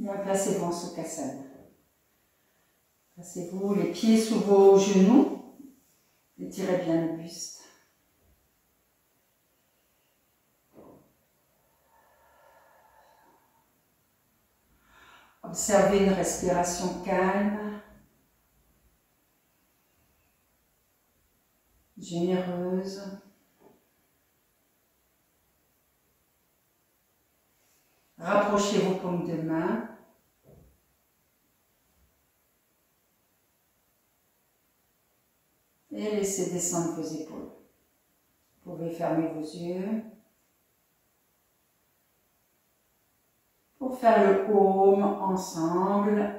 Bien, placez-vous en Sukhasana. Placez-vous les pieds sous vos genoux. Étirez bien le buste. Observez une respiration calme, généreuse. Rapprochez vos paumes de main. Et laissez descendre vos épaules. Vous pouvez fermer vos yeux. Pour faire le Om ensemble,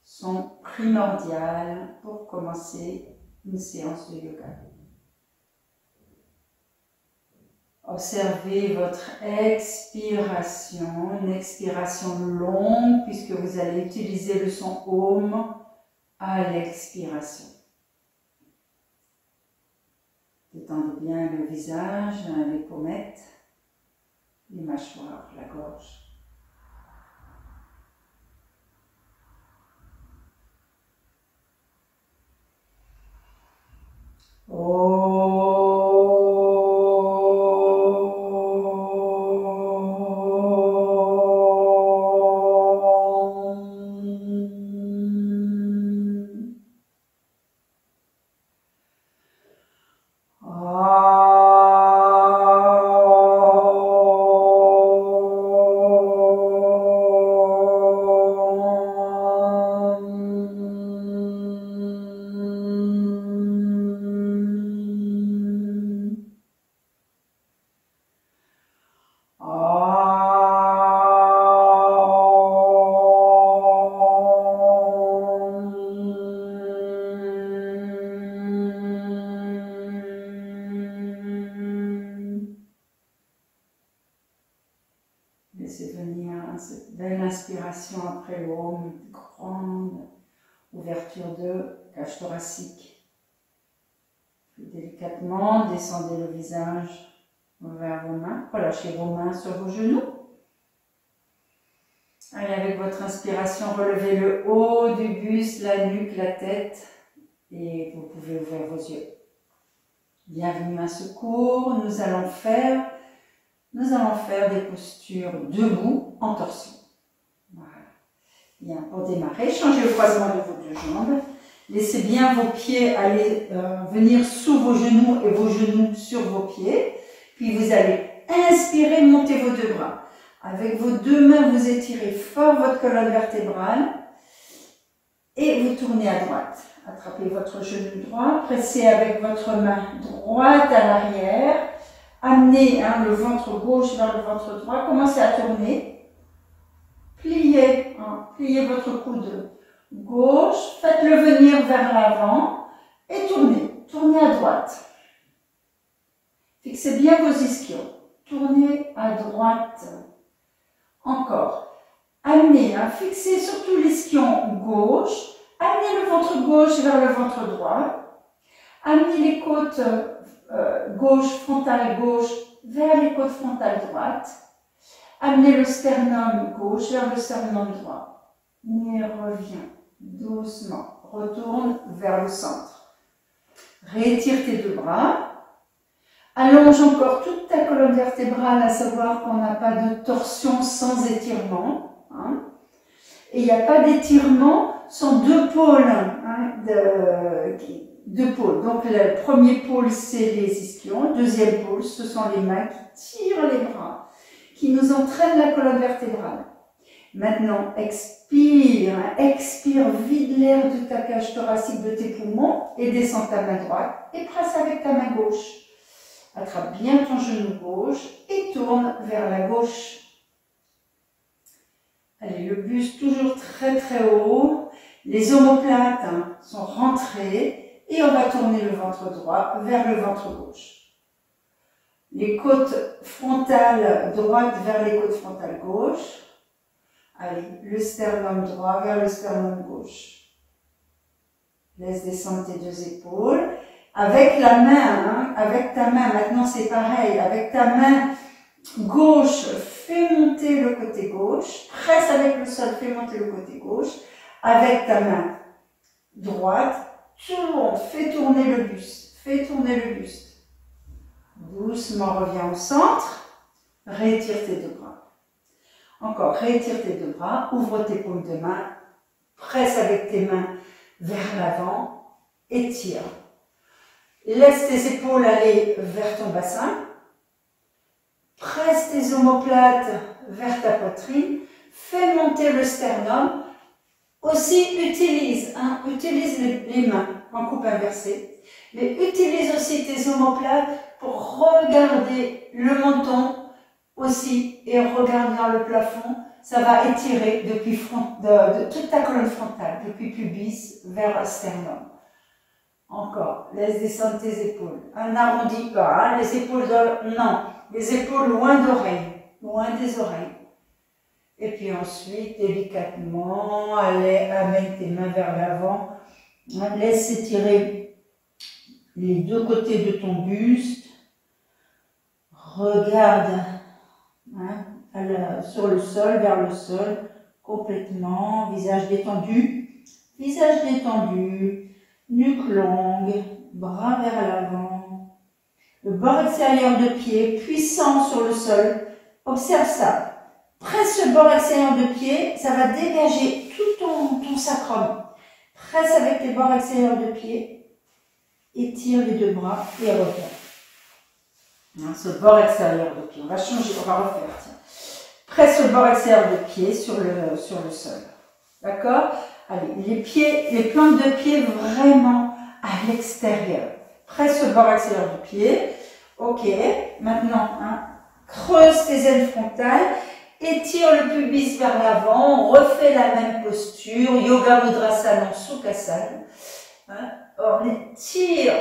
sont primordiales pour commencer une séance de yoga. Observez votre expiration, une expiration longue puisque vous allez utiliser le son Om à l'expiration. Détendez bien le visage, les pommettes, les mâchoires, la gorge. Laissez venir cette belle inspiration après l'Om, une grande ouverture de cage thoracique. Puis délicatement, descendez le visage vers vos mains. Relâchez vos mains sur vos genoux. Allez, avec votre inspiration, relevez le haut du buste, la nuque, la tête. Et vous pouvez ouvrir vos yeux. Bienvenue à ce cours. Nous allons faire des postures debout en torsion. Voilà. Bien, pour démarrer, changez le croisement de vos deux jambes. Laissez bien vos pieds aller venir sous vos genoux et vos genoux sur vos pieds. Puis vous allez inspirer, monter vos deux bras. Avec vos deux mains, vous étirez fort votre colonne vertébrale et vous tournez à droite. Attrapez votre genou droit, pressez avec votre main droite à l'arrière. Amenez le ventre gauche vers le ventre droit. Commencez à tourner. Pliez, pliez votre coude gauche. Faites-le venir vers l'avant et tournez. Tournez à droite. Fixez bien vos ischions. Tournez à droite. Encore. Amenez, fixez surtout l'ischion gauche. Amenez le ventre gauche vers le ventre droit. Amenez les côtes gauche, frontale gauche, vers les côtes frontales droites. Amenez le sternum gauche vers le sternum droit. Et reviens doucement. Retourne vers le centre. Réétire tes deux bras. Allonge encore toute ta colonne vertébrale, à savoir qu'on n'a pas de torsion sans étirement. Et il n'y a pas d'étirement sans deux pôles. Deux pôles. Donc le premier pôle, c'est les ischions. Le deuxième pôle, ce sont les mains qui tirent les bras, qui nous entraînent la colonne vertébrale. Maintenant, expire. Expire, vide l'air de ta cage thoracique, de tes poumons et descends ta main droite et presse avec ta main gauche. Attrape bien ton genou gauche et tourne vers la gauche. Allez, le buste toujours très très haut. Les omoplates sont rentrées. Et on va tourner le ventre droit vers le ventre gauche. Les côtes frontales droites vers les côtes frontales gauche. Allez, le sternum droit vers le sternum gauche. Laisse descendre tes deux épaules. Avec la main, avec ta main, maintenant c'est pareil, avec ta main gauche, fais monter le côté gauche, presse avec le sol, fais monter le côté gauche, avec ta main droite, tourne, fais tourner le buste, fais tourner le buste. Doucement, reviens au centre, réétire tes deux bras. Encore, réétire tes deux bras, ouvre tes paumes de main, presse avec tes mains vers l'avant, étire. Laisse tes épaules aller vers ton bassin, presse tes omoplates vers ta poitrine, fais monter le sternum. Aussi, utilise les mains en coupe inversée, mais utilise aussi tes omoplates pour regarder le menton aussi et regarde vers le plafond. Ça va étirer depuis toute ta colonne frontale, depuis pubis vers le sternum. Encore, laisse descendre tes épaules. N'arrondis pas, hein, les épaules non, les épaules loin d'oreilles, loin des oreilles. Et puis ensuite, délicatement, amène tes mains vers l'avant. Laisse étirer les deux côtés de ton buste. Regarde sur le sol, vers le sol, complètement. Visage détendu, nuque longue, bras vers l'avant. Le bord extérieur de pied, puissant sur le sol. Observe ça. Presse le bord extérieur de pied, ça va dégager tout ton sacrum. Presse avec tes bords extérieurs de pied, étire les deux bras et reviens. Ce bord extérieur de pied, on va changer, on va refaire. Tiens. Presse le bord extérieur de pied sur le sol. D'accord? Allez, les plantes de pied vraiment à l'extérieur. Presse le bord extérieur du pied. Ok, maintenant, creuse tes ailes frontales. Étire le pubis vers l'avant, refait la même posture, Yoga Mudrasana en Sukhasana. On étire,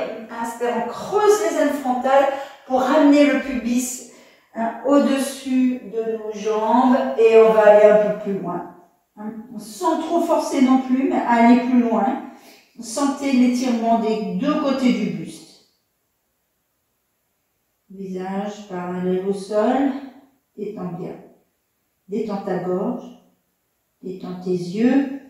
c'est-à-dire on creuse les ailes frontales pour ramener le pubis au-dessus de nos jambes et on va aller un peu plus loin. Sans trop forcer non plus, mais aller plus loin. Sentez l'étirement des deux côtés du buste. Visage parallèle au sol, étend bien. Détends ta gorge, détends tes yeux.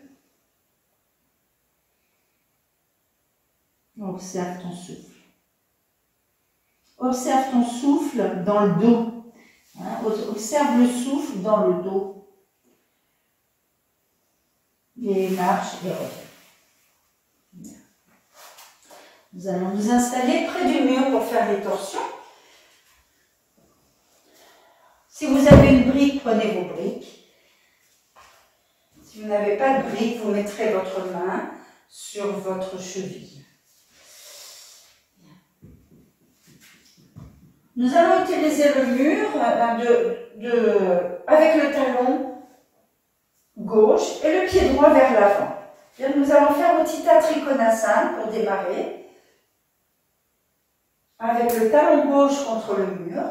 Observe ton souffle. Observe ton souffle dans le dos. Observe le souffle dans le dos. Et marche et reviens. Nous allons nous installer près du mur pour faire les torsions. Si vous avez une brique, prenez vos briques. Si vous n'avez pas de brique, vous mettrez votre main sur votre cheville. Nous allons utiliser le mur avec le talon gauche et le pied droit vers l'avant. Nous allons faire Utthita Trikonasana pour démarrer. Avec le talon gauche contre le mur.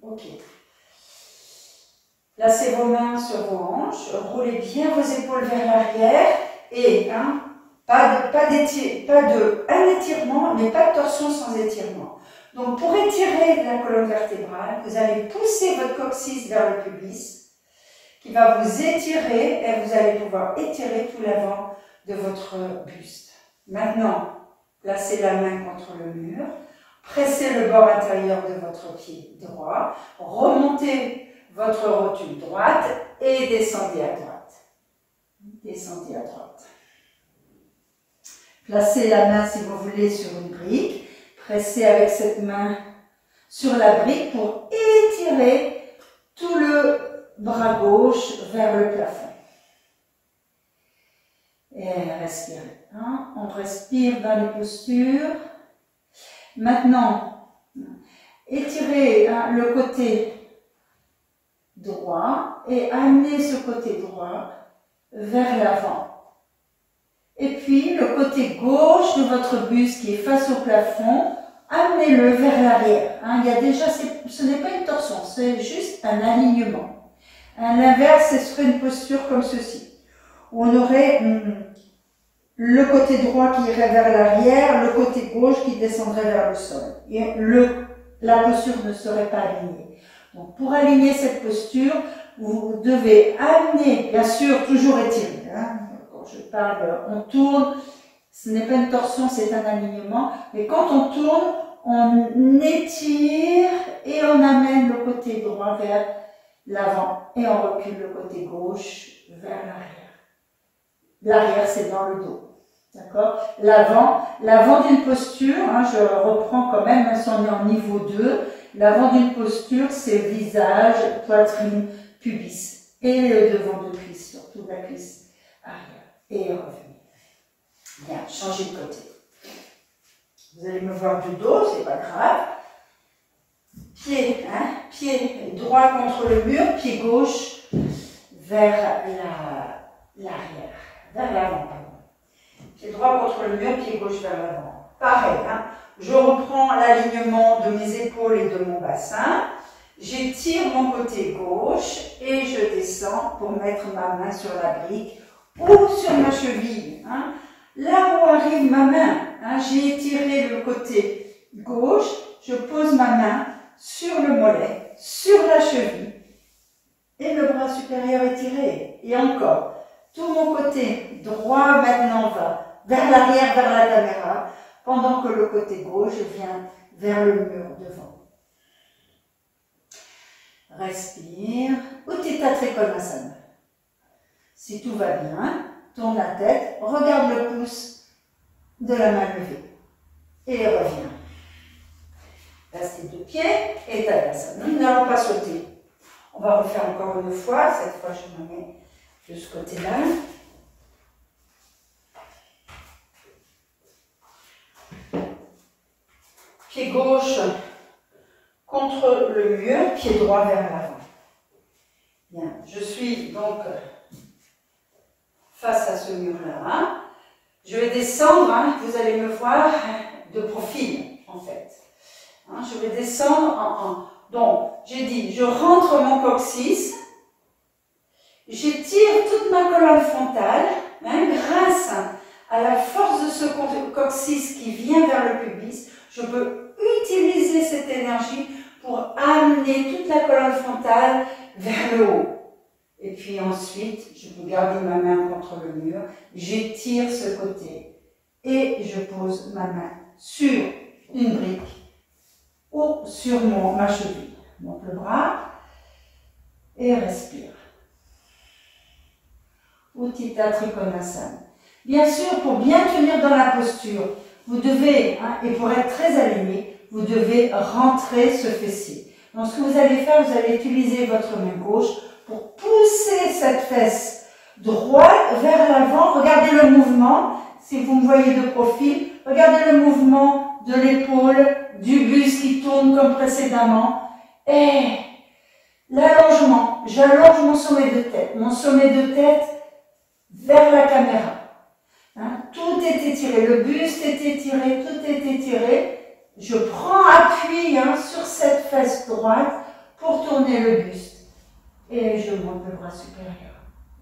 Ok. Placez vos mains sur vos hanches, roulez bien vos épaules vers l'arrière et pas un étirement, mais pas de torsion sans étirement. Donc pour étirer la colonne vertébrale, vous allez pousser votre coccyx vers le pubis qui va vous étirer et vous allez pouvoir étirer tout l'avant de votre buste. Maintenant, placez la main contre le mur. Pressez le bord intérieur de votre pied droit, remontez votre rotule droite et descendez à droite. Descendez à droite. Placez la main, si vous voulez, sur une brique. Pressez avec cette main sur la brique pour étirer tout le bras gauche vers le plafond. Et respirez. On respire dans les postures. Maintenant, étirez le côté droit et amenez ce côté droit vers l'avant. Et puis, le côté gauche de votre buste qui est face au plafond, amenez-le vers l'arrière. Il y a déjà, ce n'est pas une torsion, c'est juste un alignement. À l'inverse, ce serait une posture comme ceci. On aurait le côté droit qui irait vers l'arrière, le côté gauche qui descendrait vers le sol. Et la posture ne serait pas alignée. Donc pour aligner cette posture, vous devez amener, bien sûr, toujours étirer. Hein. Quand je parle, on tourne, ce n'est pas une torsion, c'est un alignement. Mais quand on tourne, on étire et on amène le côté droit vers l'avant et on recule le côté gauche vers l'arrière. L'arrière, c'est dans le dos. D'accord? L'avant d'une posture, hein, je reprends quand même, si on est en niveau 2, l'avant d'une posture, c'est visage, poitrine, pubis. Et le devant de cuisse, surtout la cuisse arrière. Et revenir. Bien, changez de côté. Vous allez me voir du dos, c'est pas grave. Pied, hein, pied droit contre le mur, pied gauche vers l'arrière, vers l'avant. Pied droit contre le mur, pied gauche vers l'avant. Pareil, hein, je reprends l'alignement de mes épaules et de mon bassin. J'étire mon côté gauche et je descends pour mettre ma main sur la brique ou sur ma cheville. Hein. Là où arrive ma main, hein, j'ai étiré le côté gauche, je pose ma main sur le mollet, sur la cheville et le bras supérieur est tiré. Et encore, tout mon côté droit maintenant va vers l'arrière, vers la caméra, pendant que le côté gauche vient vers le mur devant. Respire. Utthita Trikonasana. Si tout va bien, tourne la tête, regarde le pouce de la main levée et reviens. Reste les deux pieds et Tadasana. Nous n'allons pas sauter. On va refaire encore une fois. Cette fois, je me mets de ce côté-là. Pied gauche contre le mur, pied droit vers l'avant. Bien, je suis donc face à ce mur-là. Je vais descendre, hein, vous allez me voir de profil en fait. Hein, je vais descendre donc, j'ai dit, je rentre mon coccyx, j'étire toute ma colonne frontale, hein, grâce à la force de ce coccyx qui vient vers le pubis, je peux utiliser cette énergie pour amener toute la colonne frontale vers le haut. Et puis ensuite, je peux garder ma main contre le mur, j'étire ce côté et je pose ma main sur une brique ou sur ma cheville. Donc le bras et respire. Utthita Trikonasana. Bien sûr, pour bien tenir dans la posture, vous devez, hein, et pour être très aligné, vous devez rentrer ce fessier. Donc ce que vous allez faire, vous allez utiliser votre main gauche pour pousser cette fesse droite vers l'avant. Regardez le mouvement, si vous me voyez de profil, regardez le mouvement de l'épaule, du buste qui tourne comme précédemment. Et l'allongement, j'allonge mon sommet de tête vers la caméra. Hein, tout est étiré, le buste est étiré, tout est étiré. Je prends appui, hein, sur cette fesse droite pour tourner le buste. Et je monte le bras supérieur.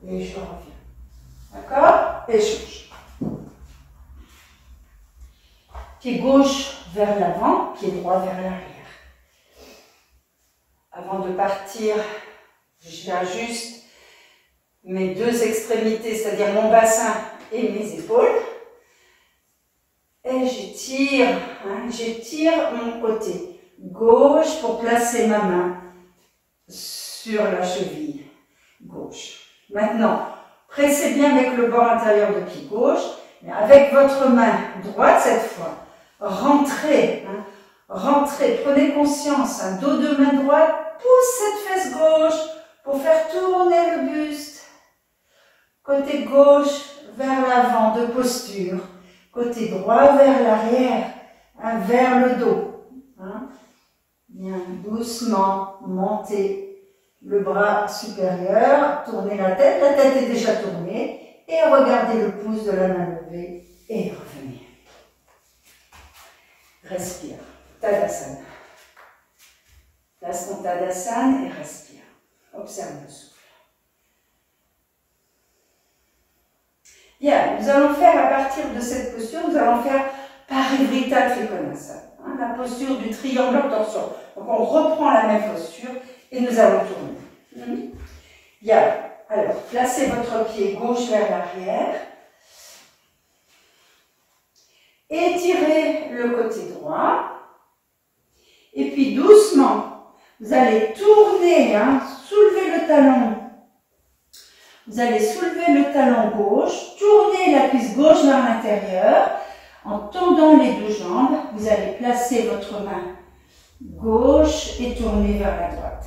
Et je reviens. D'accord? Et change. Pied gauche vers l'avant, pied droit vers l'arrière. Avant de partir, j'ajuste mes deux extrémités, c'est-à-dire mon bassin et mes épaules. Et j'étire, hein, j'étire mon côté gauche pour placer ma main sur la cheville gauche. Maintenant, pressez bien avec le bord intérieur de pied gauche, mais avec votre main droite cette fois. Rentrez, hein, rentrez, prenez conscience, hein, dos de main droite, pousse cette fesse gauche pour faire tourner le buste. Côté gauche vers l'avant de posture, côté droit vers l'arrière, hein, vers le dos. Hein. Bien, doucement, montez le bras supérieur, tournez la tête est déjà tournée, et regardez le pouce de la main levée, et revenez. Respire. Tadasana. Place ton Tadasana et respire. Observe le souffle. Bien, nous allons faire à partir de cette posture, nous allons faire Parivrtta Trikonasana. hein, la posture du triangle en torsion. Donc on reprend la même posture et nous allons tourner. Bien. Alors, placez votre pied gauche vers l'arrière. Étirez le côté droit. Et puis doucement, vous allez tourner, hein, soulever le talon. Vous allez soulever le talon gauche, tourner la cuisse gauche vers l'intérieur. En tendant les deux jambes, vous allez placer votre main gauche et tourner vers la droite.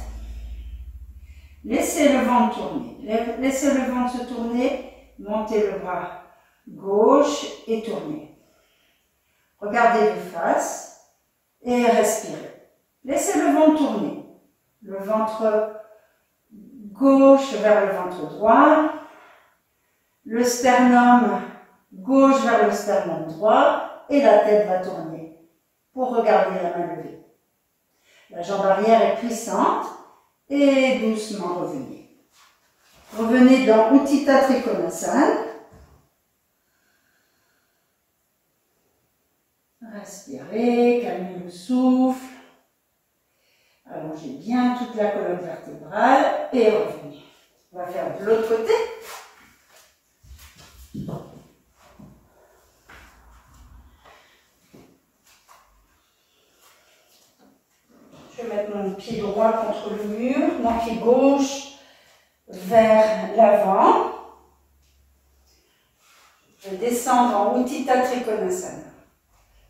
Laissez le ventre tourner. Laissez le ventre se tourner. Montez le bras gauche et tournez. Regardez de face et respirez. Laissez le ventre tourner. Le ventre gauche vers le ventre droit. Le sternum gauche vers le sternum droit. Et la tête va tourner pour regarder la main levée. La jambe arrière est puissante. Et doucement revenez. Revenez dans Utthita Trikonasana. Respirez, calmez le souffle. Allongez bien toute la colonne vertébrale et revenez. On va faire de l'autre côté. Je vais mettre mon pied droit contre le mur, mon pied gauche vers l'avant. Je vais descendre en Utthita Trikonasana.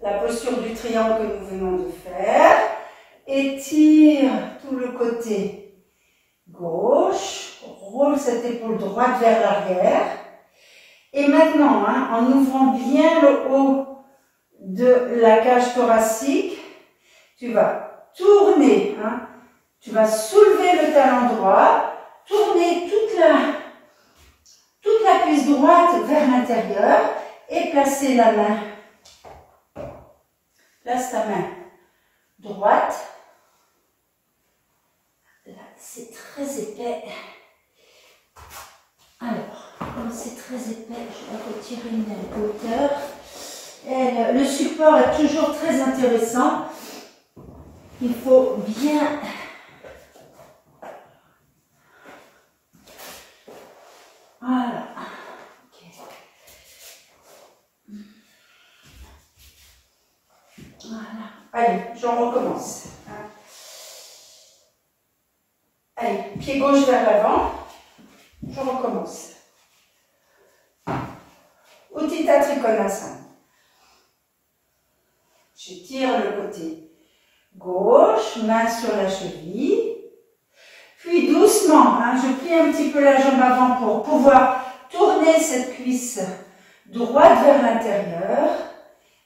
La posture du triangle que nous venons de faire. Étire tout le côté gauche. Roule cette épaule droite vers l'arrière. Et maintenant, hein, en ouvrant bien le haut de la cage thoracique, tu vas tourner, hein. Tu vas soulever le talon droit, tourner toute la cuisse droite vers l'intérieur et placer la main. Place ta main droite. Là, c'est très épais. Alors, comme c'est très épais, je vais retirer une hauteur. Et le support est toujours très intéressant. Il faut bien voilà. Okay. Voilà. Allez, j'en recommence. Allez, pied gauche vers l'avant. Je recommence. Utthita Trikonasana. J'étire le côté gauche, main sur la cheville. Puis doucement, hein, je plie un petit peu la jambe avant pour pouvoir tourner cette cuisse droite vers l'intérieur.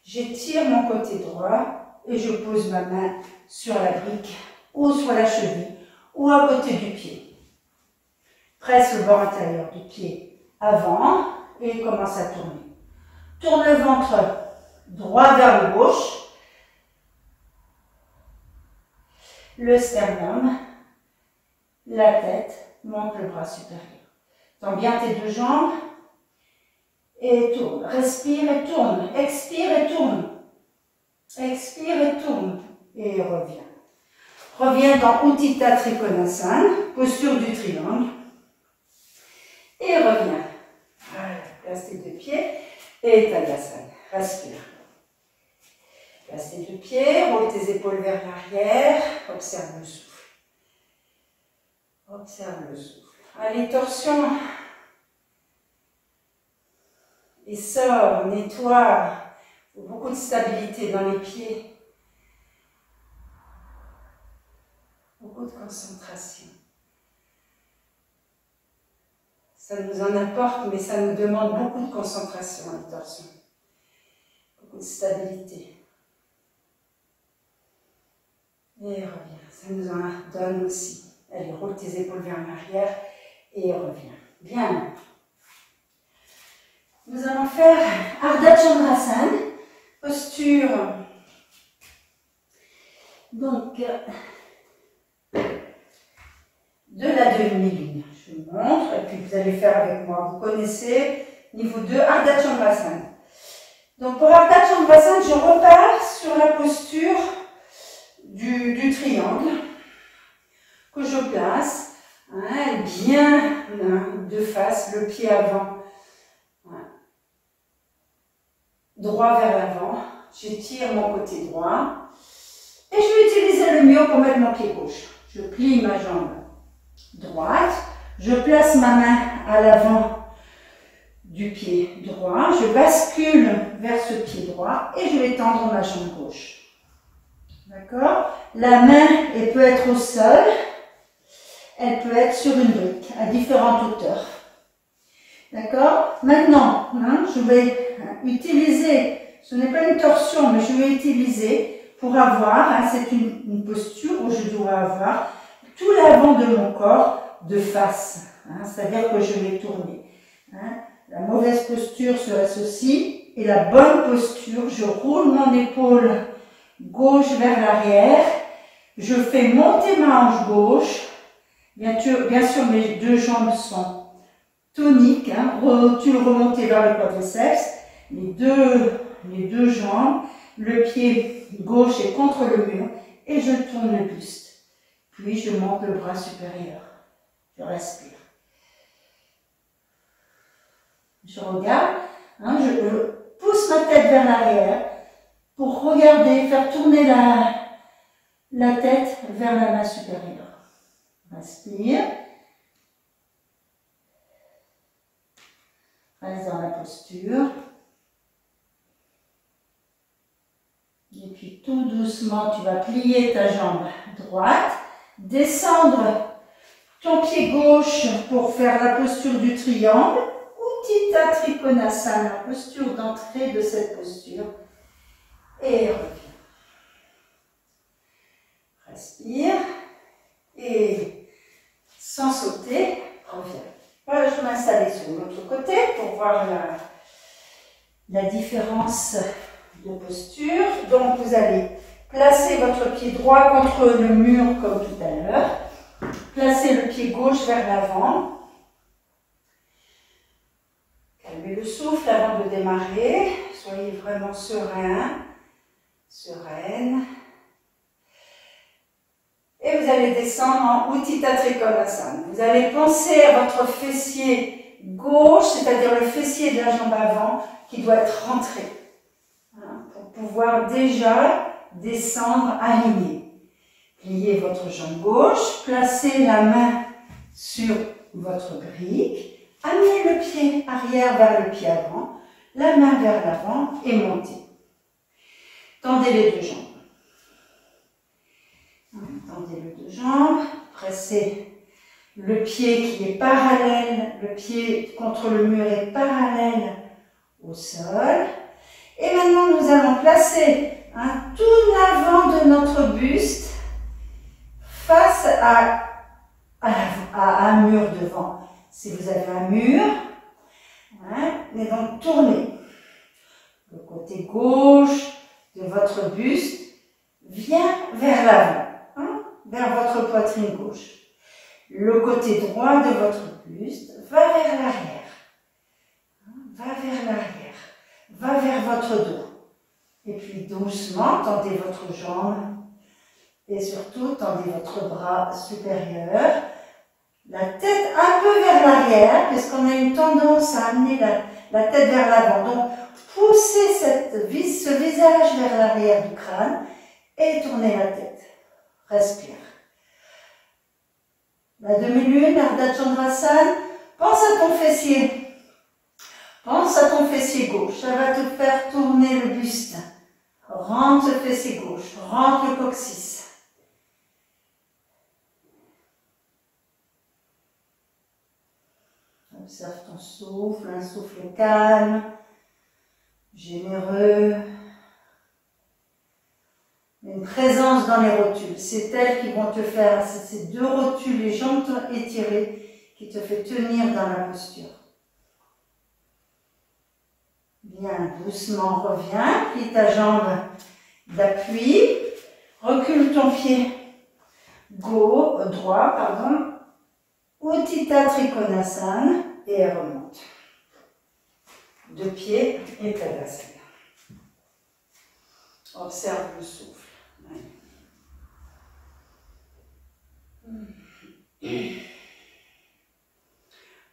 J'étire mon côté droit et je pose ma main sur la brique ou sur la cheville ou à côté du pied. Presse le bord intérieur du pied avant et commence à tourner. Tourne le ventre droit vers le gauche. Le sternum, la tête, monte le bras supérieur. Tends bien tes deux jambes et tourne. Respire et tourne. Expire et tourne. Expire et tourne. Et reviens. Reviens dans Utthita Trikonasana, posture du triangle. Et reviens. Voilà, place tes deux pieds et Tadasana. Respire. Place tes deux pieds, roule tes épaules vers l'arrière, observe le souffle. Observe le souffle. Allez, torsion. Et sors, nettoie. Il faut beaucoup de stabilité dans les pieds. Beaucoup de concentration. Ça nous en apporte, mais ça nous demande beaucoup de concentration, les torsions. Beaucoup de stabilité. Et reviens, ça nous en donne aussi. Allez, roule tes épaules vers l'arrière et reviens. Bien. Nous allons faire Ardha Chandrasana, posture. Donc, de la demi-lune. Je vous montre et puis vous allez faire avec moi. Vous connaissez, niveau 2, Ardha Chandrasana. Donc, pour Ardha Chandrasana, je repars sur la posture du triangle que je place, hein, bien de face, le pied avant, hein, droit vers l'avant. J'étire mon côté droit et je vais utiliser le mur pour mettre mon pied gauche. Je plie ma jambe droite, je place ma main à l'avant du pied droit, je bascule vers ce pied droit et je vais tendre ma jambe gauche. D'accord? La main, elle peut être au sol, elle peut être sur une brique, à différentes hauteurs. D'accord? Maintenant, hein, je vais utiliser, ce n'est pas une torsion, mais je vais utiliser pour avoir, hein, c'est une posture où je dois avoir tout l'avant de mon corps de face. Hein, c'est-à-dire que je vais tourner. Hein. La mauvaise posture serait ceci, et la bonne posture, je roule mon épaule gauche vers l'arrière, je fais monter ma hanche gauche, bien sûr mes deux jambes sont toniques, hein, remonter vers le quadriceps, les deux jambes, le pied gauche est contre le mur, et je tourne le buste, puis je monte le bras supérieur, je respire. Je regarde, hein, je pousse ma tête vers l'arrière pour regarder, faire tourner la tête vers la main supérieure. Respire. Reste dans la posture. Et puis tout doucement, tu vas plier ta jambe droite, descendre ton pied gauche pour faire la posture du triangle. Utthita Trikonasana, la posture d'entrée de cette posture. Et reviens. Respire. Et sans sauter, reviens. Voilà, je vais m'installer sur l'autre côté pour voir la différence de posture. Donc, vous allez placer votre pied droit contre le mur comme tout à l'heure. Placez le pied gauche vers l'avant. Calmez le souffle avant de démarrer. Soyez vraiment serein, sereine. Et vous allez descendre en Utthita Trikonasana. Vous allez penser à votre fessier gauche, c'est-à-dire le fessier de la jambe avant, qui doit être rentré. Hein, pour pouvoir déjà descendre aligné. Pliez votre jambe gauche, placez la main sur votre brique. Amenez le pied arrière vers le pied avant, la main vers l'avant et montez. Tendez les deux jambes. Tendez les deux jambes, pressez le pied qui est parallèle, le pied contre le mur est parallèle au sol. Et maintenant, nous allons placer tout l'avant de notre buste face à un mur devant. Si vous avez un mur, et donc tournez. Le côté gauche de votre buste vient vers l'avant, vers votre poitrine gauche. Le côté droit de votre buste va vers l'arrière, va vers l'arrière, va vers votre dos. Et puis doucement, tendez votre jambe et surtout tendez votre bras supérieur. La tête un peu vers l'arrière, puisqu'on a une tendance à amener la tête vers l'avant. Donc, poussez ce visage vers l'arrière du crâne et tournez la tête. Respire. La demi-lune, Ardha Chandrasana, pense à ton fessier. Pense à ton fessier gauche. Ça va te faire tourner le buste. Rentre le fessier gauche. Rentre le coccyx. Observe ton souffle, un souffle calme, généreux. Une présence dans les rotules. C'est elles qui vont te faire, ces deux rotules, les jambes étirées, qui te fait tenir dans la posture. Bien, doucement, reviens, plie ta jambe d'appui, recule ton pied droit, Utthita Trikonasana et remonte. Deux pieds et Tadasana. Observe le souffle.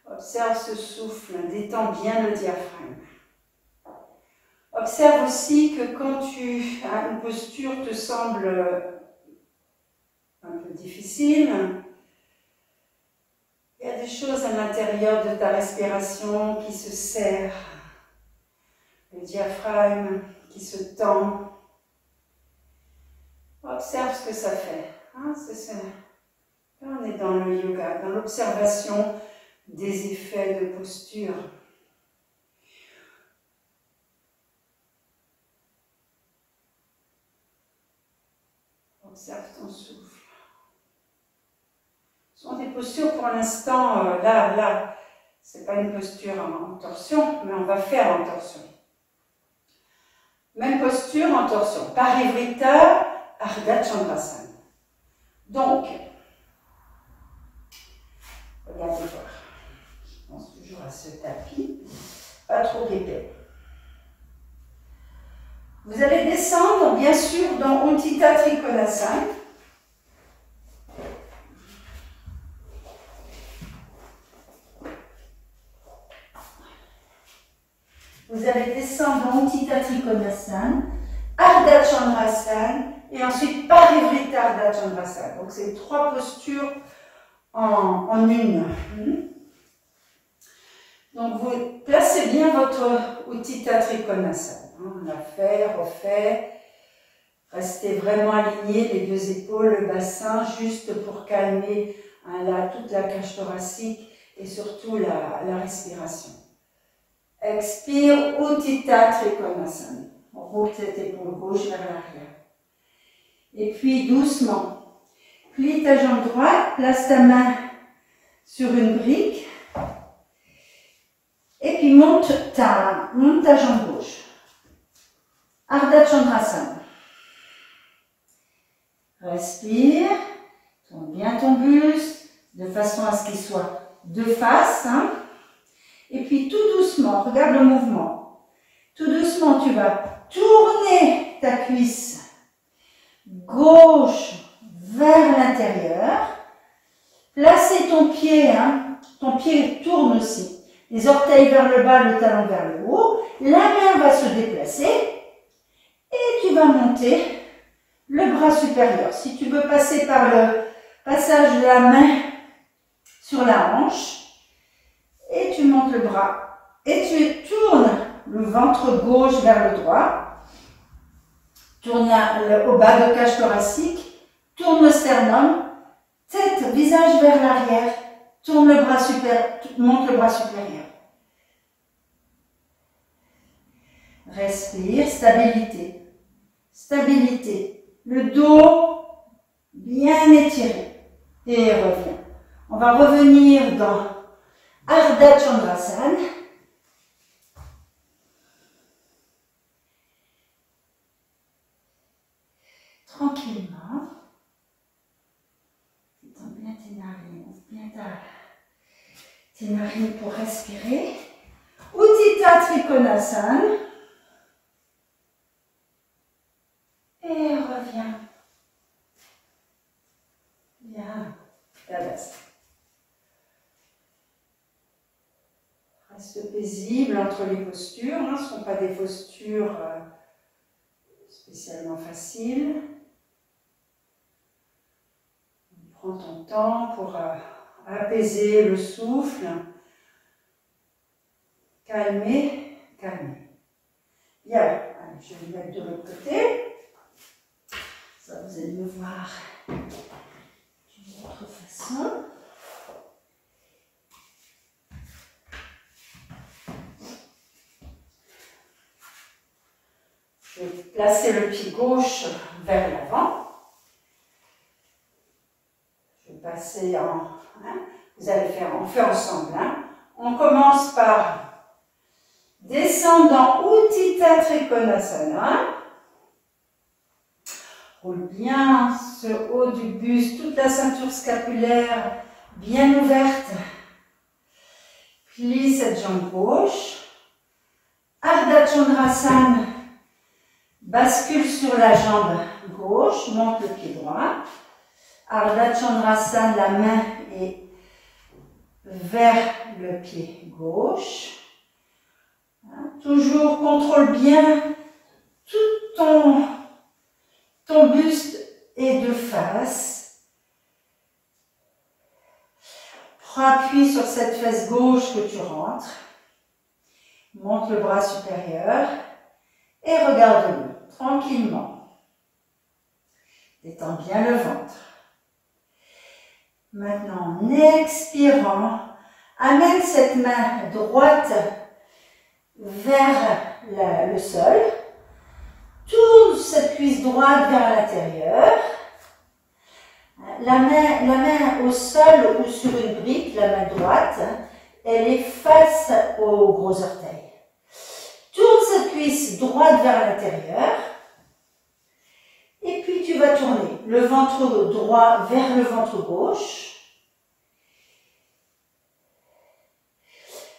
Observe ce souffle, détends bien le diaphragme. Observe aussi que quand une posture te semble un peu difficile, il y a des choses à l'intérieur de ta respiration qui se serrent, le diaphragme qui se tend. Observe ce que ça fait. Hein, là, on est dans le yoga, dans l'observation des effets de posture. Observe ton souffle. Ce sont des postures pour l'instant, là, c'est pas une posture en torsion, mais on va faire en torsion. Même posture en torsion. Parivrita, Ardha Chandrasana. Donc, regardez voir. Je pense toujours à ce tapis, pas trop épais. Vous allez descendre, bien sûr, dans Utthita Trikonasana. Vous allez descendre dans Utthita Trikonasana, Ardha Chandrasana et ensuite Parivrita Ardha Chandrasana. Donc, c'est 3 postures en une. Donc, vous placez bien votre Utthita Trikonasana. On l'a fait, refait. Restez vraiment alignés, les 2 épaules, le bassin, juste pour calmer toute la cage thoracique et surtout la respiration. Expire, Utthita Trikonasana. On roule cette épaule gauche vers l'arrière. Et puis, doucement, plie ta jambe droite, place ta main sur une brique. Et puis, monte ta jambe gauche. Ardha Chandrasana. Respire, tourne bien ton buste, de façon à ce qu'il soit de face. Hein. Et puis tout doucement, regarde le mouvement. Tout doucement, tu vas tourner ta cuisse gauche vers l'intérieur. Placer ton pied, ton pied tourne aussi. Les orteils vers le bas, le talon vers le haut. La main va se déplacer. Et tu vas monter le bras supérieur. Si tu veux passer par le passage de la main sur la hanche, et tu montes le bras. Et tu tournes le ventre gauche vers le droit. Tourne au bas de cage thoracique. Tourne le sternum. Tête, visage vers l'arrière. Tourne le bras supérieur. Monte le bras supérieur. Respire, stabilité. Stabilité. Le dos bien étiré. Et reviens. On va revenir dans Ardha Chandrasana. Tranquillement. Détends bien tes narines. Ouvre bien tes narines pour respirer. Utthita Trikonasana. Et reviens. Bien. Tadasana. Reste paisible entre les postures. Ce ne sont pas des postures spécialement faciles. Prends ton temps pour apaiser le souffle. Calmer, calmer. Bien. Allez, je vais mettre de l'autre côté. Ça, vous allez me voir d'une autre façon. Je vais placer le pied gauche vers l'avant. Je vais passer vous allez faire, on fait ensemble. On commence par descendre dans Utthita Trikonasana. Roule bien ce haut du buste, toute la ceinture scapulaire bien ouverte. Plie cette jambe gauche. Ardha Chandrasana. Bascule sur la jambe gauche, monte le pied droit. Ardha Chandrasana, la main est vers le pied gauche. Toujours contrôle bien tout ton buste est de face. Prends appui sur cette fesse gauche que tu rentres. Monte le bras supérieur et regarde-le tranquillement. Détends bien le ventre. Maintenant, en expirant, amène cette main droite vers le sol. Tourne cette cuisse droite vers l'intérieur. La main au sol ou sur une brique, la main droite, elle est face au gros orteil. Tourne cette cuisse droite vers l'intérieur. Et puis tu vas tourner le ventre droit vers le ventre gauche.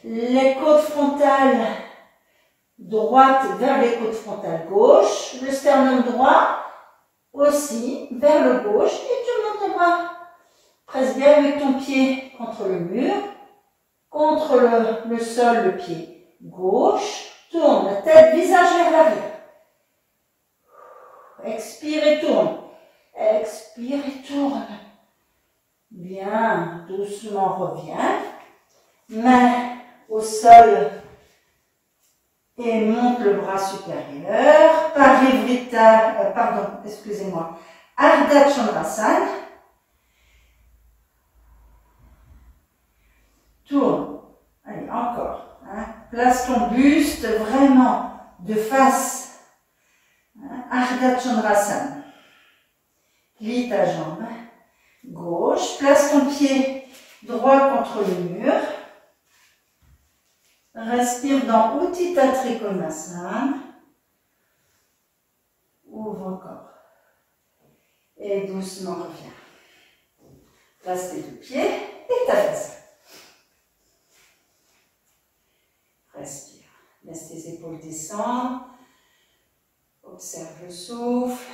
Les côtes frontales droite vers les côtes frontales gauche. Le sternum droit aussi vers le gauche. Et tu montes le bras. Presse bien avec ton pied contre le mur. Contre le sol, le pied gauche. Tourne la tête, visage vers l'arrière. Expire et tourne. Expire et tourne. Bien, doucement reviens. Main au sol et monte le bras supérieur. Parivrtta, excusez-moi. Ardha Chandrasana. Tourne. Allez, encore. Place ton buste vraiment de face. Ardha Chandrasana. Plie ta jambe gauche. Place ton pied droit contre le mur. Respire dans Utthita Trikonasana. Ouvre encore. Et doucement reviens. Place tes deux pieds et ta face. Respire. Laisse tes épaules descendre. Observe le souffle.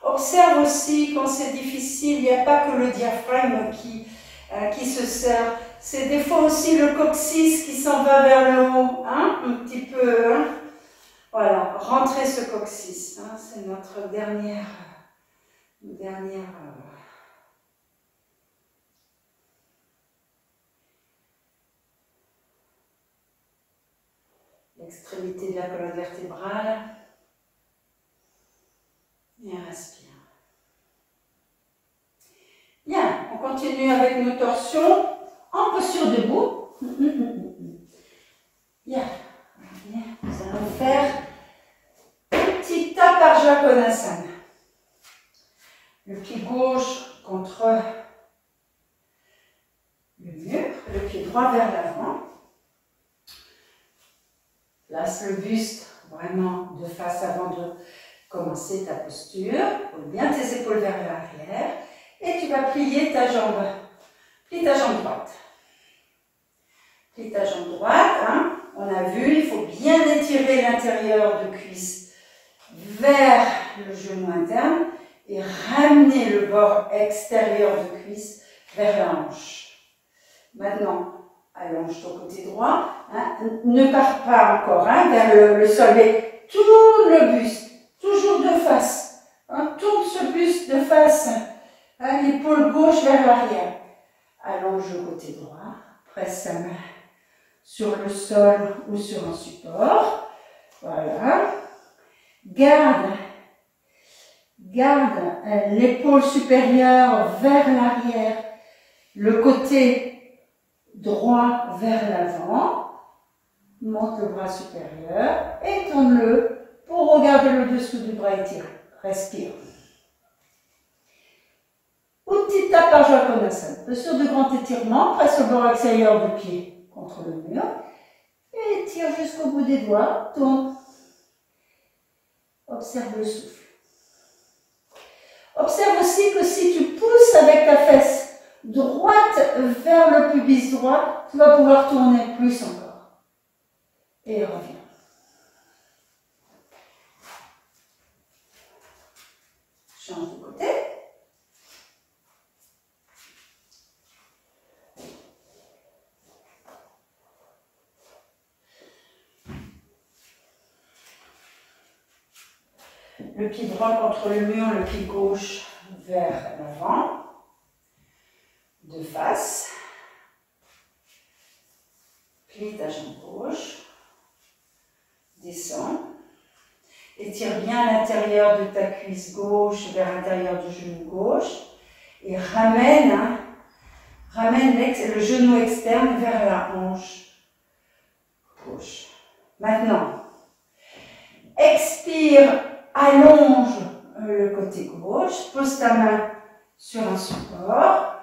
Observe aussi quand c'est difficile, il n'y a pas que le diaphragme qui se serre. C'est des fois aussi le coccyx qui s'en va vers le haut. Un petit peu. Voilà, rentrez ce coccyx. C'est notre dernière l'extrémité de la colonne vertébrale. Et respire. Bien, on continue avec nos torsions en posture debout. Bien, nous allons faire Utthita Parja Konasana. Le pied gauche contre le mur, le pied droit vers l'avant. Place le buste vraiment de face avant de commencer ta posture. Pose bien tes épaules vers l'arrière. Et tu vas plier ta jambe. Plie ta jambe droite. Plie ta jambe droite. On a vu, il faut bien étirer l'intérieur de cuisse vers le genou interne et ramener le bord extérieur de cuisse vers la hanche. Maintenant, allonge ton côté droit. Ne pars pas encore vers le sol, mais tourne le buste. Toujours de face. Tourne ce buste de face. L'épaule gauche vers l'arrière. Allonge le côté droit. Presse sa main sur le sol ou sur un support. Voilà. Garde l'épaule supérieure vers l'arrière. Le côté droit vers l'avant. Monte le bras supérieur et tourne-le pour regarder le dessous du bras étiré. Respire. Utthita Parja Konasana. Posture de grand étirement. Presse le bord extérieur du pied contre le mur. Et tire jusqu'au bout des doigts. Tourne. Observe le souffle. Observe aussi que si tu pousses avec ta fesse droite vers le pubis droit, tu vas pouvoir tourner plus encore. Et reviens. Le pied droit contre le mur, le pied gauche vers l'avant. De face. Plie ta jambe gauche. Descends. Étire bien l'intérieur de ta cuisse gauche vers l'intérieur du genou gauche. Et ramène le genou externe vers la hanche gauche. Maintenant, expire, allonge le côté gauche, pose ta main sur un support.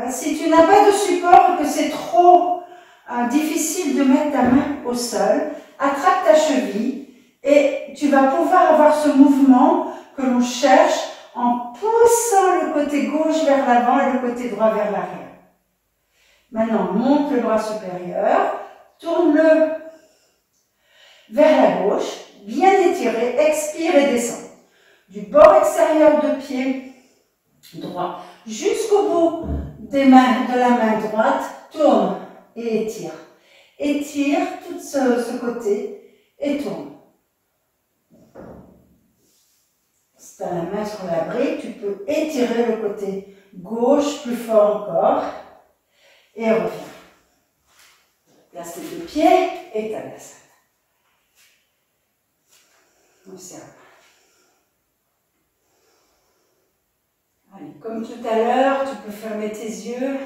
Si tu n'as pas de support, que c'est trop difficile de mettre ta main au sol, attrape ta cheville et tu vas pouvoir avoir ce mouvement que l'on cherche en poussant le côté gauche vers l'avant et le côté droit vers l'arrière. Maintenant, monte le bras supérieur, tourne-le vers la gauche, bien étiré, expire et descend. Du bord extérieur de pied droit jusqu'au bout de la main droite, tourne et étire. Étire tout ce côté et tourne. Si tu as la main sur la brique, tu peux étirer le côté gauche plus fort encore et reviens. Place tes deux pieds et Tadasana. Observe. Allez, comme tout à l'heure, tu peux fermer tes yeux.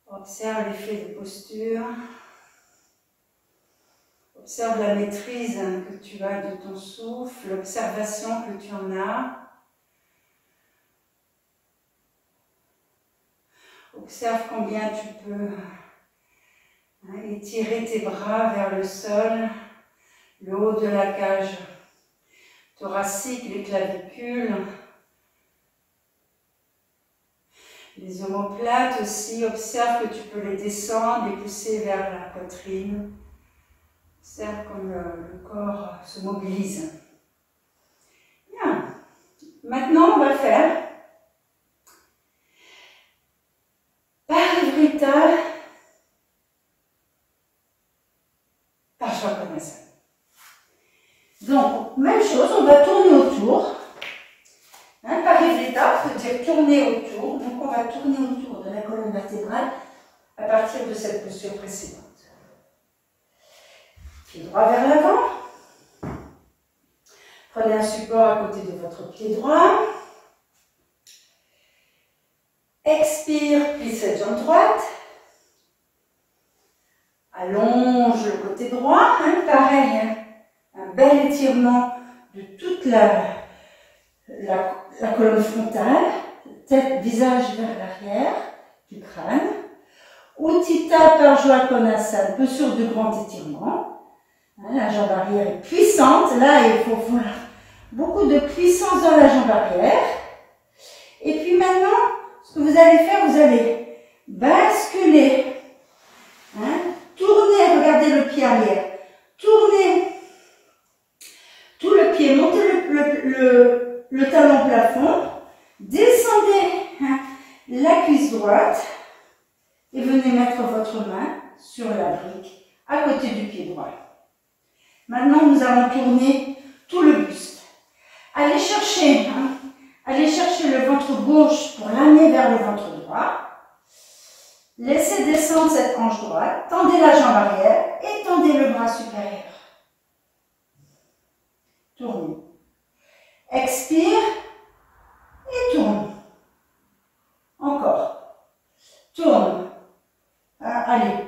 Observe l'effet de posture. Observe la maîtrise que tu as de ton souffle, l'observation que tu en as. Observe combien tu peux étirer tes bras vers le sol, le haut de la cage thoracique, les clavicules. Les omoplates aussi, observe que tu peux les descendre, les pousser vers la poitrine. Observe comme le corps se mobilise. Bien. Maintenant, on va faire Parivrtta Parsvakonasana. Donc, même chose, on va tourner autour. Parivrtta veut dire tourner autour. Donc, on va tourner autour de la colonne vertébrale à partir de cette posture précédente. Pied droit vers l'avant. Prenez un support à côté de votre pied droit. Expire, plie cette jambe droite. Allonge le côté droit. Pareil, un bel étirement de toute la colonne frontale. Tête, visage vers l'arrière du crâne. Utthita Parsvakonasana, posture de grand étirement. La jambe arrière est puissante. Là, il faut voilà, beaucoup de puissance dans la jambe arrière. Et puis maintenant, ce que vous allez faire, vous allez basculer. Tournez, regardez le pied arrière. Tournez tout le pied, montez le talon plafond. Descendez la cuisse droite. Et venez mettre votre main sur la brique à côté du pied droit. Maintenant, nous allons tourner tout le buste. Allez chercher le ventre gauche pour l'amener vers le ventre droit. Laissez descendre cette hanche droite. Tendez la jambe arrière et tendez le bras supérieur. Tournez. Expire et tourne. Encore. Tourne. Allez.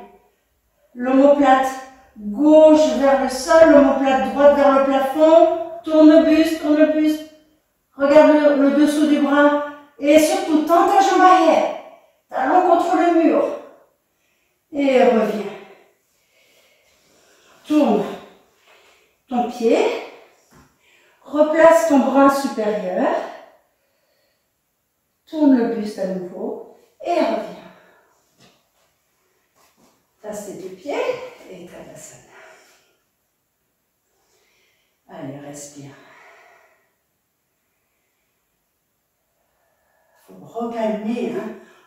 L'omoplate gauche vers le sol, l'omoplate droite vers le plafond. Tourne le buste, Regarde le dessous du bras. Et surtout, tends ta jambe arrière. Talon contre le mur. Et reviens. Tourne ton pied. Replace ton bras supérieur. Tourne le buste à nouveau. Et reviens. Place tes deux pieds et Tadasana. Allez, respire. Il faut recalmer.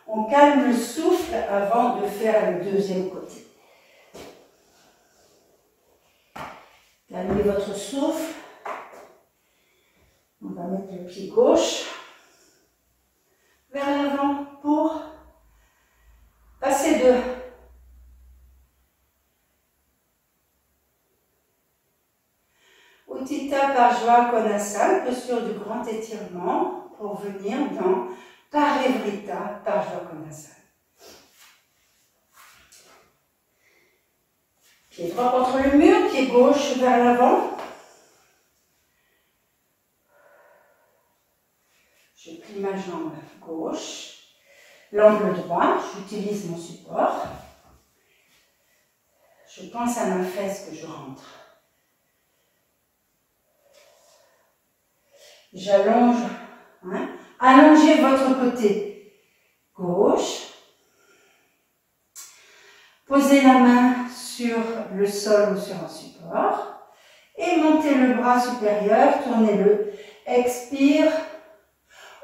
On calme le souffle avant de faire le deuxième côté. Calme Regardez votre souffle. On va mettre le pied gauche vers l'avant pour passer de Utthita Parshva Konasana, posture du grand étirement, pour venir dans Parivrtta Parshva Konasana. Pied droit contre le mur, pied gauche vers l'avant. Je plie ma jambe gauche, l'angle droit, j'utilise mon support. Je pense à ma fesse que je rentre. J'allonge, hein, allongez votre côté gauche. Posez la main sur le sol ou sur un support. Et montez le bras supérieur, tournez-le. Expire.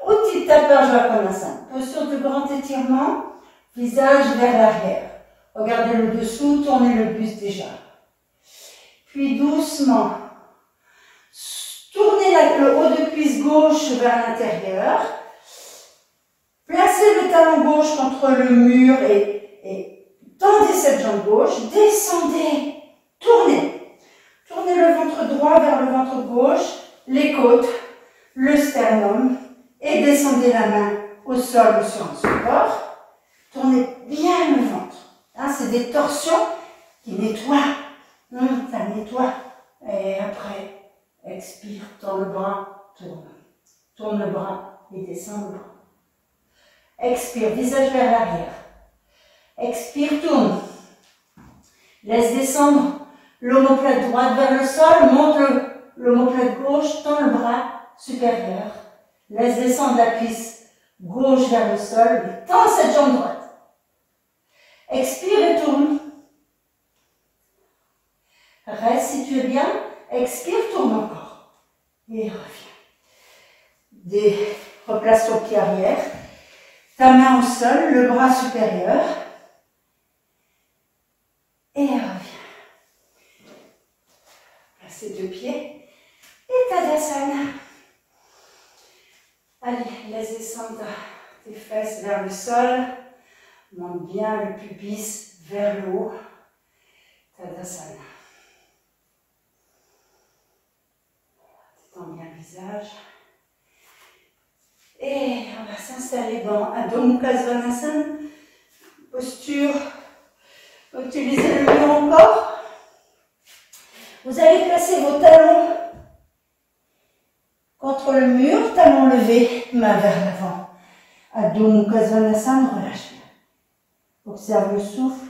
Utthita Parshva Konasana. Posture de grand étirement, visage vers l'arrière. Regardez le dessous, tournez le buste déjà. Puis doucement, tournez le haut de cuisse gauche vers l'intérieur. Placez le talon gauche contre le mur et tendez cette jambe gauche. Descendez, tournez. Tournez le ventre droit vers le ventre gauche, les côtes, le sternum. Et descendez la main au sol ou sur un support. Tournez bien le ventre. Hein, c'est des torsions qui nettoient. Ça nettoie. Et après, expire, tends le bras, tourne. Tourne le bras et descends le bras. Expire, visage vers l'arrière. Expire, tourne. Laisse descendre l'omoplate droite vers le sol. Monte l'omoplate gauche, tends le bras supérieur. Laisse descendre la cuisse gauche vers le sol, mais tends cette jambe droite. Expire et tourne. Reste si tu es bien. Expire, tourne encore. Et reviens. Replace ton pied arrière. Ta main au sol, le bras supérieur. Et reviens. Place tes deux pieds. Et Tadasana. Allez, laisse descendre tes fesses vers le sol. Monte bien le pubis vers le haut. Tadasana. Détends bien le visage. Et on va s'installer dans Adho Mukha Svanasana. Posture. Utilisez le mur encore. Vous allez placer vos talons contre le mur, talons levés, main vers l'avant. Adho Mukha Svanasana, relâche bien. Observe le souffle.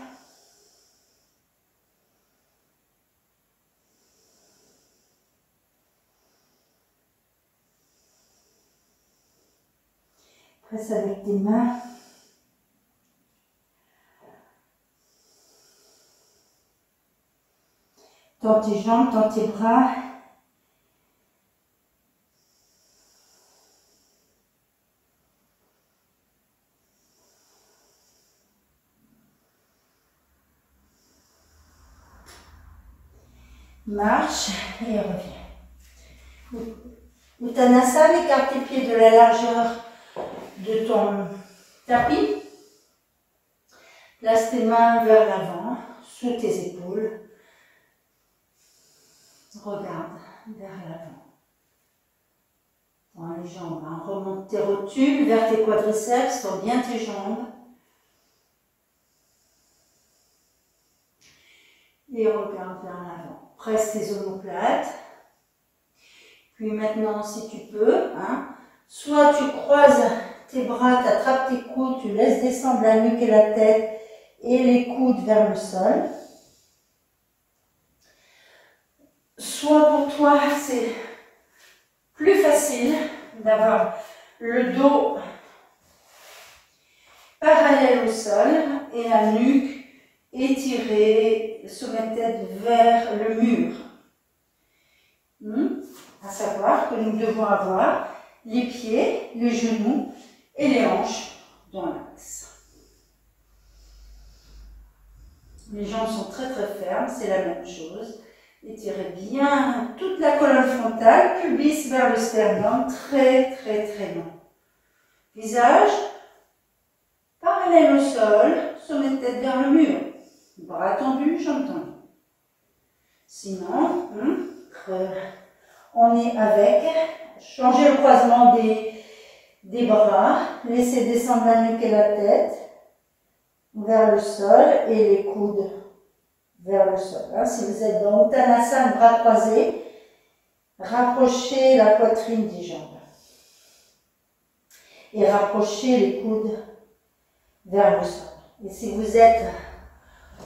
Presse avec tes mains. Tends tes jambes, tends tes bras. Marche et reviens. Uttanasana, écarte tes pieds de la largeur de ton tapis. Place tes mains vers l'avant, sous tes épaules. Regarde vers l'avant. Tends les jambes, hein. Remonte tes rotules vers tes quadriceps, tends bien tes jambes. Et regarde vers l'avant. Presse tes omoplates. Puis maintenant, si tu peux, hein, soit tu croises tes bras, tu attrapes tes coudes, tu laisses descendre la nuque et la tête et les coudes vers le sol. Soit pour toi, c'est plus facile d'avoir le dos parallèle au sol et la nuque étirée, sommet-tête vers le mur. À savoir que nous devons avoir les pieds, les genoux et les hanches dans l'axe. Les jambes sont très très fermes, c'est la même chose. Étirez bien toute la colonne frontale, pubis vers le sternum, très très très long. Visage parallèle au sol, sommet de tête vers le mur. Bras tendus, jambes tendues. Sinon, on est avec, changez le croisement des bras, laissez descendre la nuque et la tête vers le sol et les coudes vers le sol. Si vous êtes dans Uttanasana, bras croisés, rapprochez la poitrine des jambes. Et rapprochez les coudes vers le sol. Et si vous êtes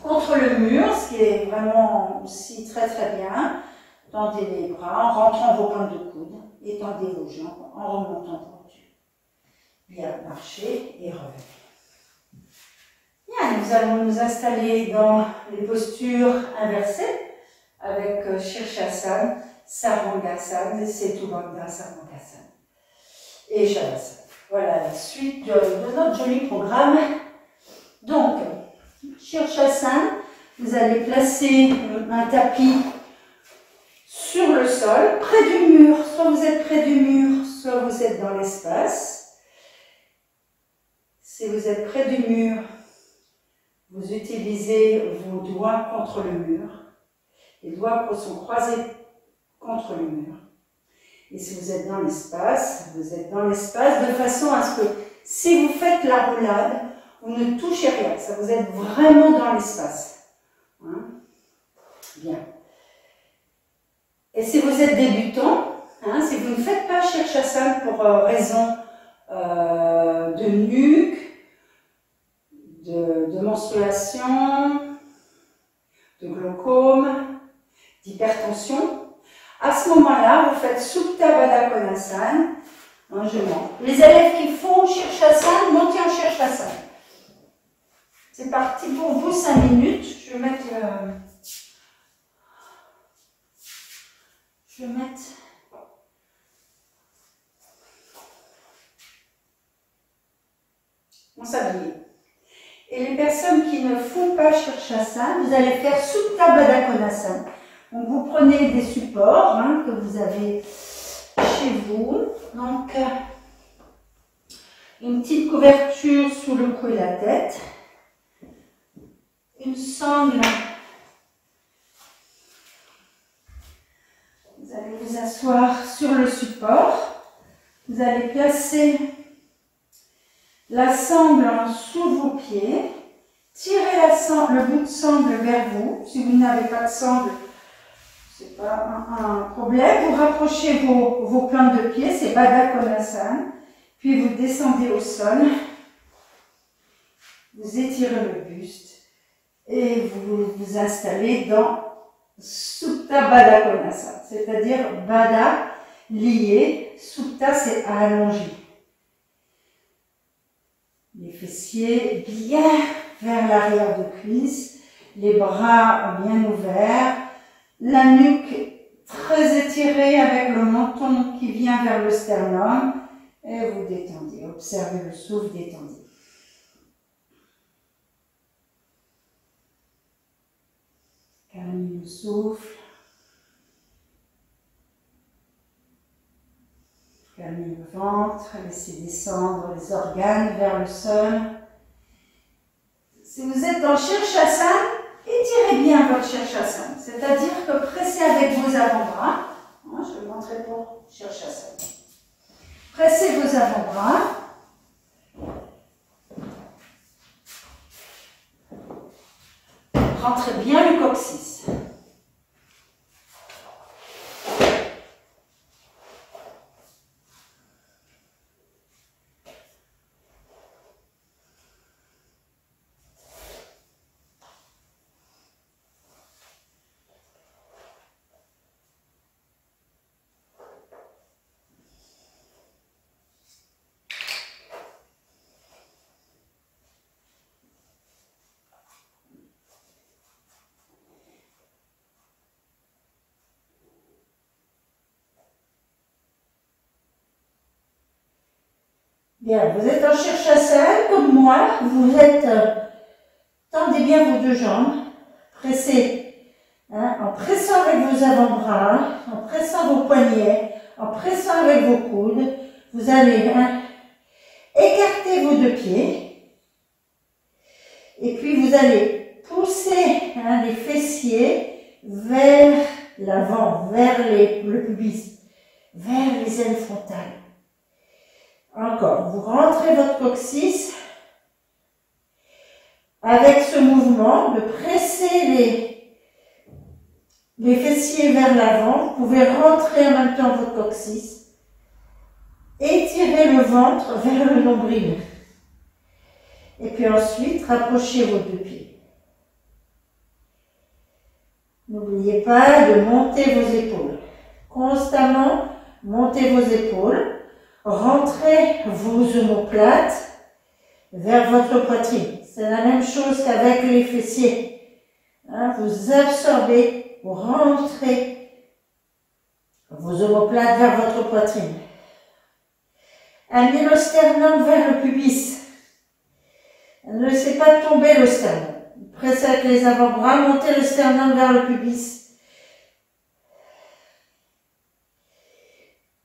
contre le mur, ce qui est vraiment aussi très très bien, tendez les bras en rentrant vos pointes de coude, étendez vos jambes en remontant droiture. Bien, marchez et revenez. Bien, nous allons nous installer dans les postures inversées avec Shirshasana, Sarvangasana, Setubandha Sarvangasana et Shavasana. Voilà la suite de notre joli programme. Donc, Shirshasana, vous allez placer un tapis sur le sol, près du mur. Soit vous êtes près du mur, soit vous êtes dans l'espace. Si vous êtes près du mur, vous utilisez vos doigts contre le mur. Les doigts sont croisés contre le mur. Et si vous êtes dans l'espace, vous êtes dans l'espace de façon à ce que si vous faites la roulade, vous ne touchez rien. Ça, vous êtes vraiment dans l'espace. Bien. Et si vous êtes débutant, si vous ne faites pas Shirshasana pour raison de nuque, de menstruation, de glaucome, d'hypertension, à ce moment-là, vous faites Supta Baddha Konasana, je monte. Les élèves qui font Shirshasana, montez en Shirshasana. C'est parti pour vous, 5 minutes. Je vais mettre mon sablier. Et les personnes qui ne font pas Shirshasana, vous allez faire Supta Baddha Konasana. Donc vous prenez des supports que vous avez chez vous. Donc une petite couverture sous le cou et la tête. Une sangle. Vous allez vous asseoir sur le support. Vous allez placer la sangle sous vos pieds. Tirez le bout de sangle vers vous. Si vous n'avez pas de sangle, c'est pas un problème. Vous rapprochez vos plantes de pied, c'est Baddha Konasana. Puis vous descendez au sol. Vous étirez le buste. Et vous vous installez dans Supta Baddha Konasana. C'est-à-dire Baddha, lié. Supta, c'est allongé. Les fessiers bien vers l'arrière de cuisse. Les bras bien ouverts. La nuque très étirée avec le menton qui vient vers le sternum. Et vous détendez. Observez le souffle, détendez. Calmez le souffle. Calmez le ventre. Laissez descendre les organes vers le sol. Si vous êtes dans Shirshasana, étirez bien votre Shirshasana. C'est-à-dire que pressez avec vos avant-bras. Je vais montrer pour Shirshasana. Pressez vos avant-bras. Rentrez bien le coccyx. Bien, vous êtes en Shirshasana comme moi, tendez bien vos deux jambes, pressez Hein, en pressant avec vos avant-bras, en pressant vos poignets, en pressant avec vos coudes, vous allez écarter vos deux pieds. Et puis vous allez pousser les fessiers vers l'avant, vers le pubis, vers les ailes frontales. Encore, vous rentrez votre coccyx avec ce mouvement de presser les fessiers vers l'avant. Vous pouvez rentrer en même temps votre coccyx, étirer le ventre vers le nombril. Et puis ensuite, rapprochez vos deux pieds. N'oubliez pas de monter vos épaules. Constamment, montez vos épaules. Rentrez vos omoplates vers votre poitrine. C'est la même chose qu'avec les fessiers. Hein, vous absorbez, vous rentrez vos omoplates vers votre poitrine. Amenez le sternum vers le pubis. Ne laissez pas tomber le sternum. Pressez avec les avant-bras, montez le sternum vers le pubis.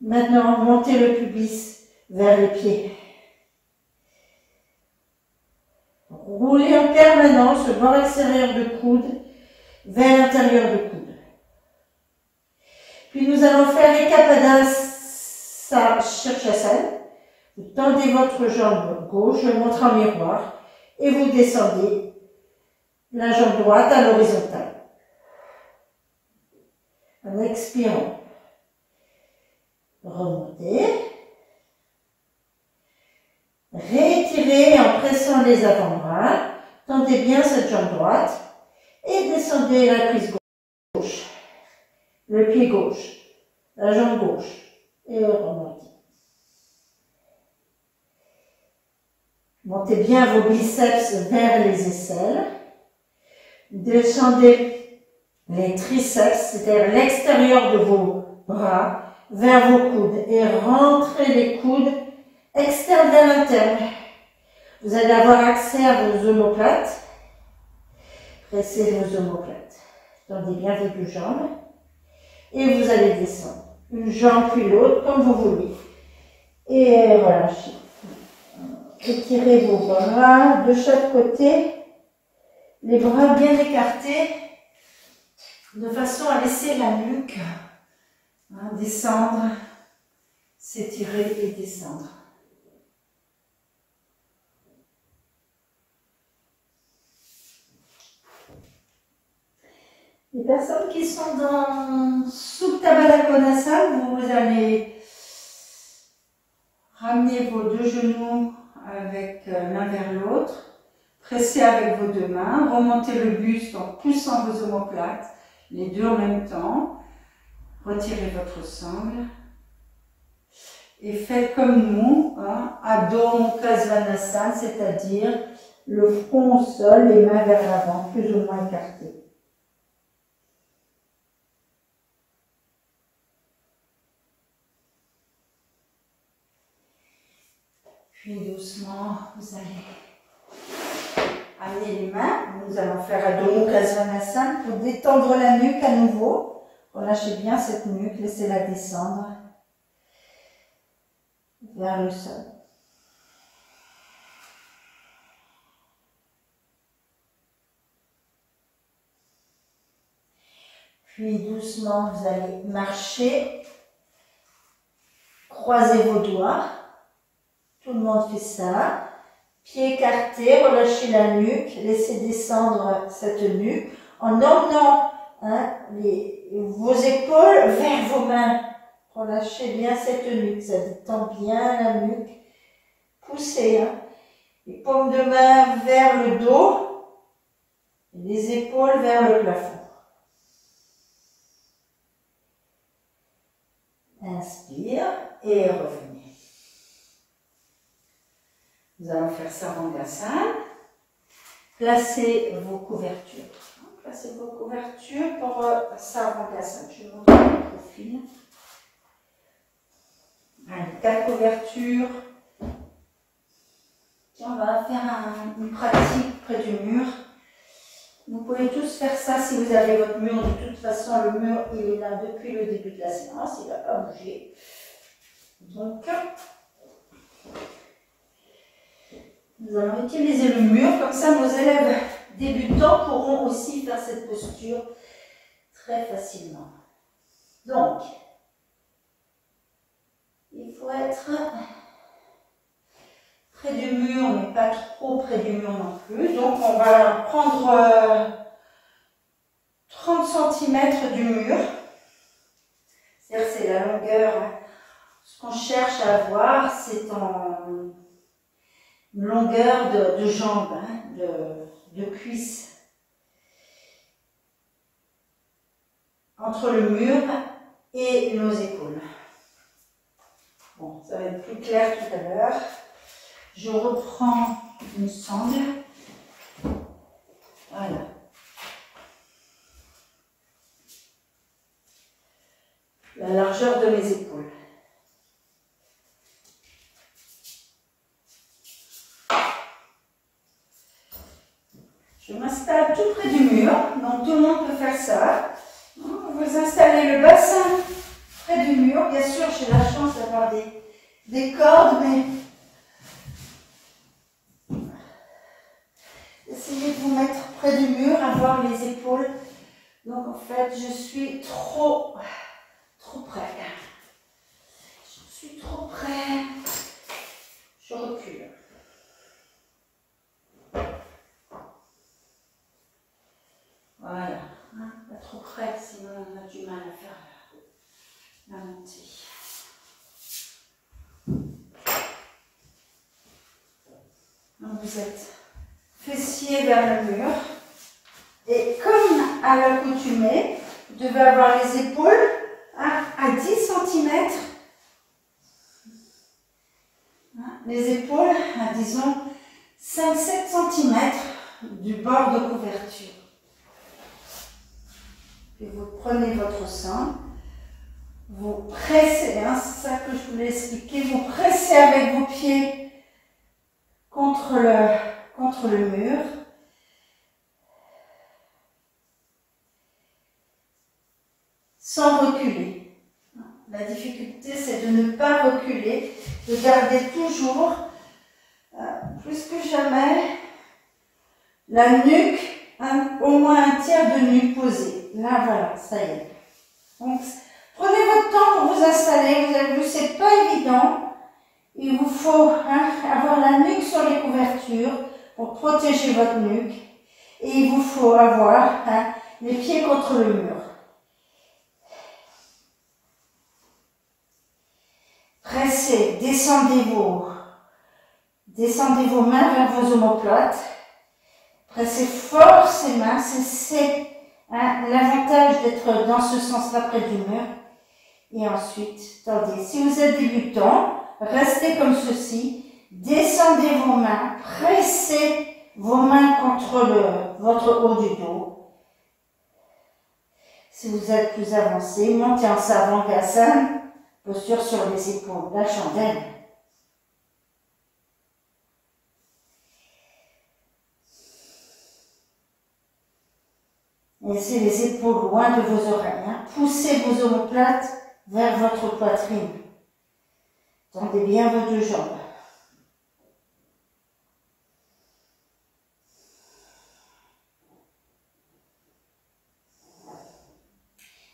Maintenant, montez le pubis vers les pieds. Roulez en permanence le bord extérieur de coude vers l'intérieur de coude. Puis nous allons faire Ekapada Shirshasana. Vous tendez votre jambe gauche, je montre en miroir, et vous descendez la jambe droite à l'horizontale. En expirant. Remontez. Réétirez en pressant les avant-bras. Tendez bien cette jambe droite. Et descendez la cuisse gauche. Le pied gauche. La jambe gauche. Et remontez. Montez bien vos biceps vers les aisselles. Descendez les triceps, c'est-à-dire l'extérieur de vos bras, vers vos coudes. Et rentrez les coudes externes vers l'interne. Vous allez avoir accès à vos omoplates. Pressez vos omoplates. Tendez bien vos deux jambes. Et vous allez descendre. Une jambe puis l'autre, comme vous voulez. Et relâchez. Étirez vos bras de chaque côté. Les bras bien écartés. De façon à laisser la nuque descendre. S'étirer et descendre. Les personnes qui sont dans Supta Baddha Konasana, vous allez ramener vos deux genoux avec l'un vers l'autre, presser avec vos deux mains, remonter le buste en poussant vos omoplates, les deux en même temps, retirez votre sangle et faites comme nous, Adho Mukha Svanasana, c'est-à-dire le front au sol, les mains vers l'avant, plus ou moins écartées. Puis doucement, vous allez amener les mains. Nous allons faire Adho Mukha Svanasana pour détendre la nuque à nouveau. Relâchez bien cette nuque, laissez-la descendre vers le sol. Puis doucement, vous allez marcher, croisez vos doigts. Tout le monde fait ça. Pieds écartés, relâchez la nuque, laissez descendre cette nuque en emmenant vos épaules vers vos mains. Relâchez bien cette nuque, ça détend bien la nuque. Poussez, les paumes de main vers le dos, les épaules vers le plafond. Inspire et revenez. Nous allons faire Sarvangasana. Placez vos couvertures. Placez vos couvertures pour Sarvangasana. Je vais montrer le profil. Allez, 4 couvertures. Tiens, on va faire une pratique près du mur. Vous pouvez tous faire ça si vous avez votre mur. De toute façon, le mur, il est là depuis le début de la séance. Il ne va pas bouger. Donc, nous allons utiliser le mur. Comme ça, nos élèves débutants pourront aussi faire cette posture très facilement. Donc, il faut être près du mur, mais pas trop près du mur non plus. Donc, on va prendre 30 cm du mur. C'est-à-dire, c'est la longueur. Ce qu'on cherche à avoir, c'est en longueur de jambe, de cuisse. Entre le mur et nos épaules. Bon, ça va être plus clair tout à l'heure. Je reprends une sangle. Voilà. La largeur de mes épaules. Je m'installe tout près du mur, donc tout le monde peut faire ça. Vous installez le bassin près du mur. Bien sûr, j'ai la chance d'avoir des cordes, mais essayez de vous mettre près du mur, avoir les épaules. Donc en fait, je suis trop près. Je suis trop près. Je recule. Voilà. Pas trop près, sinon on a du mal à faire la montée. Donc vous êtes fessier vers le mur. Et comme à l'accoutumée, vous devez avoir les épaules à 10 cm. Les épaules à, disons, 5-7 cm du bord de couverture. Puis vous prenez votre sein, vous pressez, c'est ça que je voulais expliquer, vous pressez avec vos pieds contre le mur. Sans reculer. La difficulté, c'est de ne pas reculer, de garder toujours, plus que jamais, la nuque, au moins un tiers de nuque posée. Là, voilà, ça y est. Donc, prenez votre temps pour vous installer. Vous avez vu, c'est pas évident. Il vous faut avoir la nuque sur les couvertures pour protéger votre nuque. Et il vous faut avoir les pieds contre le mur. Pressez, descendez vos mains vers vos omoplates. Pressez fort ces mains, c'est l'avantage d'être dans ce sens-là près du mur. Et ensuite, attendez, si vous êtes débutant, restez comme ceci, descendez vos mains, pressez vos mains contre votre haut du dos. Si vous êtes plus avancé, montez en Sarvangasana. Posture sur les épaules, la chandelle. Laissez les épaules loin de vos oreilles. Poussez vos omoplates vers votre poitrine. Tendez bien vos deux jambes.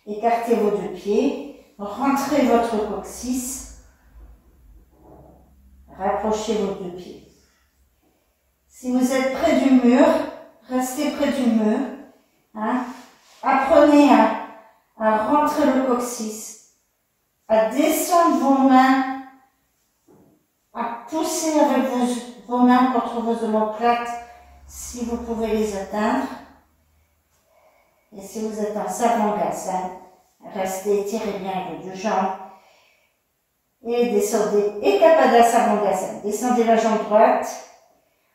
Écartez vos deux pieds. Rentrez votre coccyx, rapprochez vos deux pieds. Si vous êtes près du mur, restez près du mur. Apprenez à rentrer le coccyx, à descendre vos mains, à pousser avec vos mains contre vos omoplates si vous pouvez les atteindre. Et si vous êtes en Sarvangasana, restez, tirez bien vos deux jambes et descendez. Ekapada Sarvangasana. Descendez la jambe droite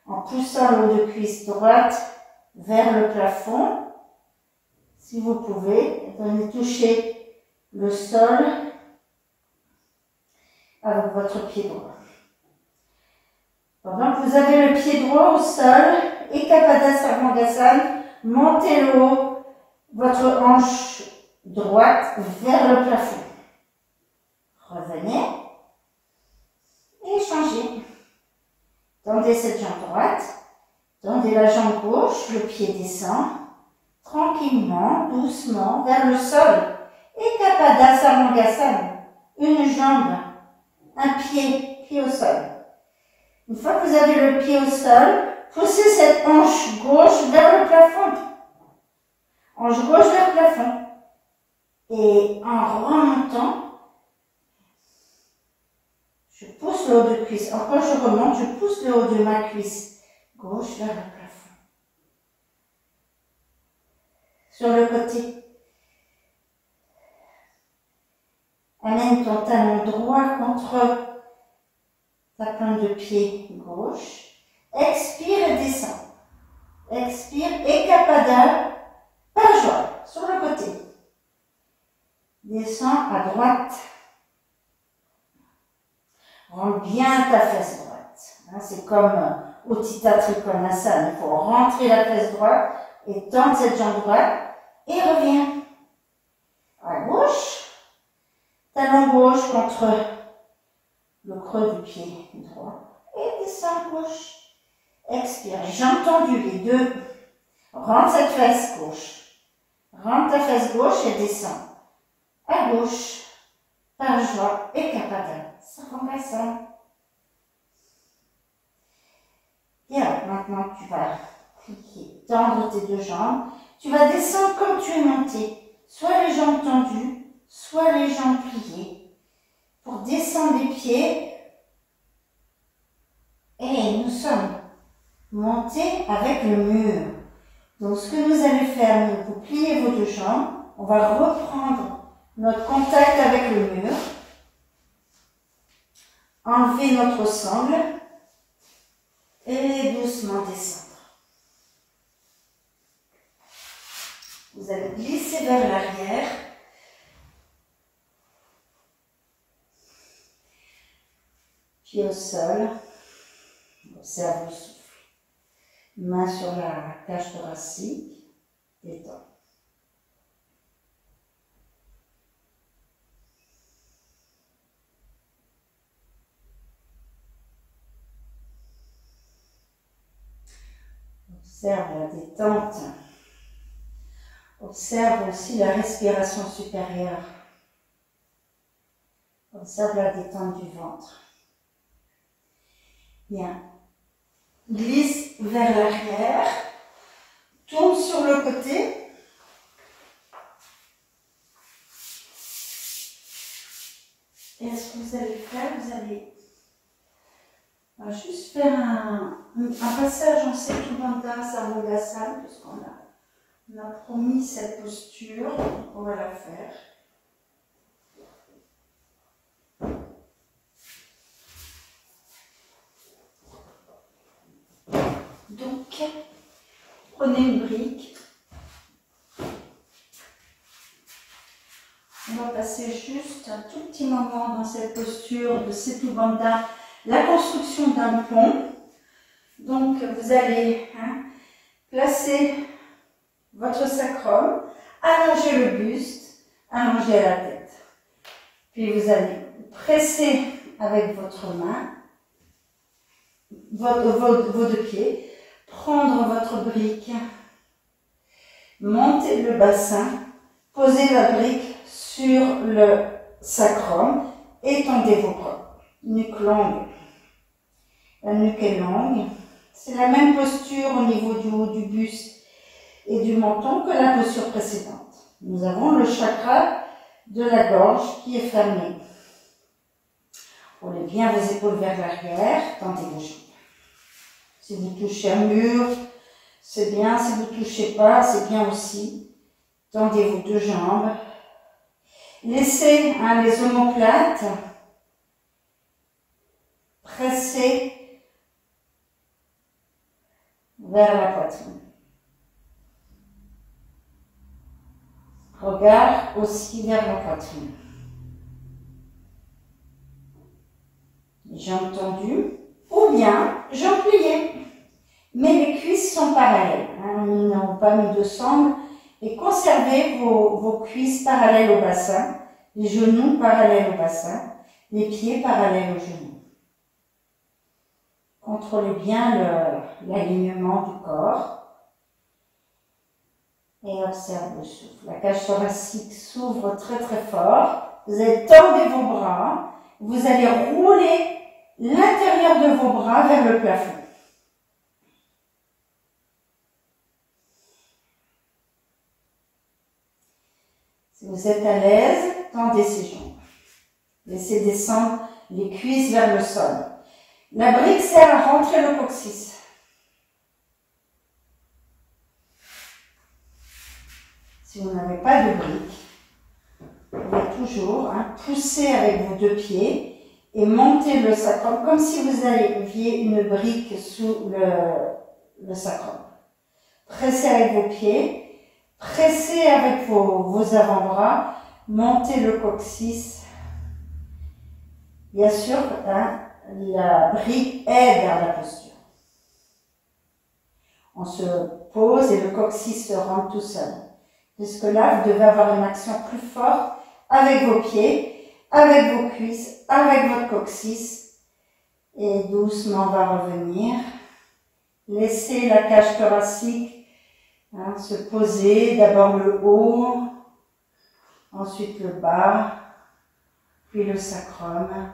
en poussant le haut de cuisse droite vers le plafond. Si vous pouvez, venez toucher le sol avec votre pied droit. Pendant que vous avez le pied droit au sol, Ekapada Sarvangasana, montez le haut, votre hanche droite vers le plafond. Revenez et changez. Tendez cette jambe droite, tendez la jambe gauche, le pied descend, tranquillement, doucement, vers le sol. Ekapada Samangasana, une jambe, un pied au sol. Une fois que vous avez le pied au sol, poussez cette hanche gauche vers le plafond. Hanche gauche vers le plafond. Et en remontant, je pousse le haut de cuisse. Quand je remonte, je pousse le haut de ma cuisse gauche vers le plafond. Sur le côté, amène ton talon droit contre ta plante de pied gauche. Expire et descends. Expire, Ekapada, pas joie, sur le côté. Descends à droite. Rentre bien ta fesse droite. C'est comme Utthita Trikonasana. Il faut rentrer la fesse droite et tendre cette jambe droite et reviens. À gauche. Talon gauche contre le creux du pied droit. Et descends à gauche. Expire. Jambes tendues, les deux. Rentre cette fesse gauche. Rentre ta fesse gauche et descends. À gauche. Par joie. Ekapada. Samangasana. Bien, maintenant tu vas plier, tendre tes deux jambes. Tu vas descendre comme tu es monté. Soit les jambes tendues, soit les jambes pliées. Pour descendre les pieds. Et nous sommes montés avec le mur. Donc ce que nous allons faire, vous pliez vos deux jambes. On va reprendre notre contact avec le mur. Enlever notre sangle. Et doucement descendre. Vous allez glisser vers l'arrière. Pied au sol. Observe le souffle. Main sur la cage thoracique. Détends. Observe la détente. Observe aussi la respiration supérieure. Observe la détente du ventre. Bien. Glisse vers l'arrière. Tourne sur le côté. Et ce que vous allez faire, vous allez juste faire un passage en Setu Bandha Samangasana, puisqu'on a promis cette posture, on va la faire. Donc, prenez une brique. On va passer juste un tout petit moment dans cette posture de Setu Bandha, la construction d'un pont. Donc, vous allez placer votre sacrum, allonger le buste, allonger la tête. Puis vous allez presser avec votre main vos deux pieds, prendre votre brique, monter le bassin, poser la brique sur le sacrum, étendez vos bras, nuque longue. La nuque est longue. C'est la même posture au niveau du haut du buste et du menton que la posture précédente. Nous avons le chakra de la gorge qui est fermé. Roulez bien vos épaules vers l'arrière, tendez vos jambes. Si vous touchez un mur, c'est bien. Si vous ne touchez pas, c'est bien aussi. Tendez vos deux jambes. Laissez les omoplates. Pressez vers la poitrine. Regard aussi vers la poitrine. Les jambes tendues ou bien jambes pliées. Mais les cuisses sont position parallèle. Hein, ils n'ont pas mis de sangle. Et conservez vos cuisses parallèles au bassin, les genoux parallèles au bassin, les pieds parallèles aux genoux. Contrôlez bien l'alignement du corps. Et observe le souffle. La cage thoracique s'ouvre très très fort. Vous allez tendre vos bras. Vous allez rouler l'intérieur de vos bras vers le plafond. Si vous êtes à l'aise, tendez ses jambes. Laissez descendre les cuisses vers le sol. La brique sert à rentrer le coccyx. Si vous n'avez pas de brique, vous pouvez toujours pousser avec vos deux pieds et monter le sacrum comme si vous aviez une brique sous le sacrum. Pressez avec vos pieds, pressez avec vos avant-bras, montez le coccyx. Bien sûr, la brique aide à la posture. On se pose et le coccyx se rentre tout seul. Puisque là, vous devez avoir une action plus forte avec vos pieds, avec vos cuisses, avec votre coccyx. Et doucement, on va revenir. Laissez la cage thoracique se poser. D'abord le haut, ensuite le bas, puis le sacrum.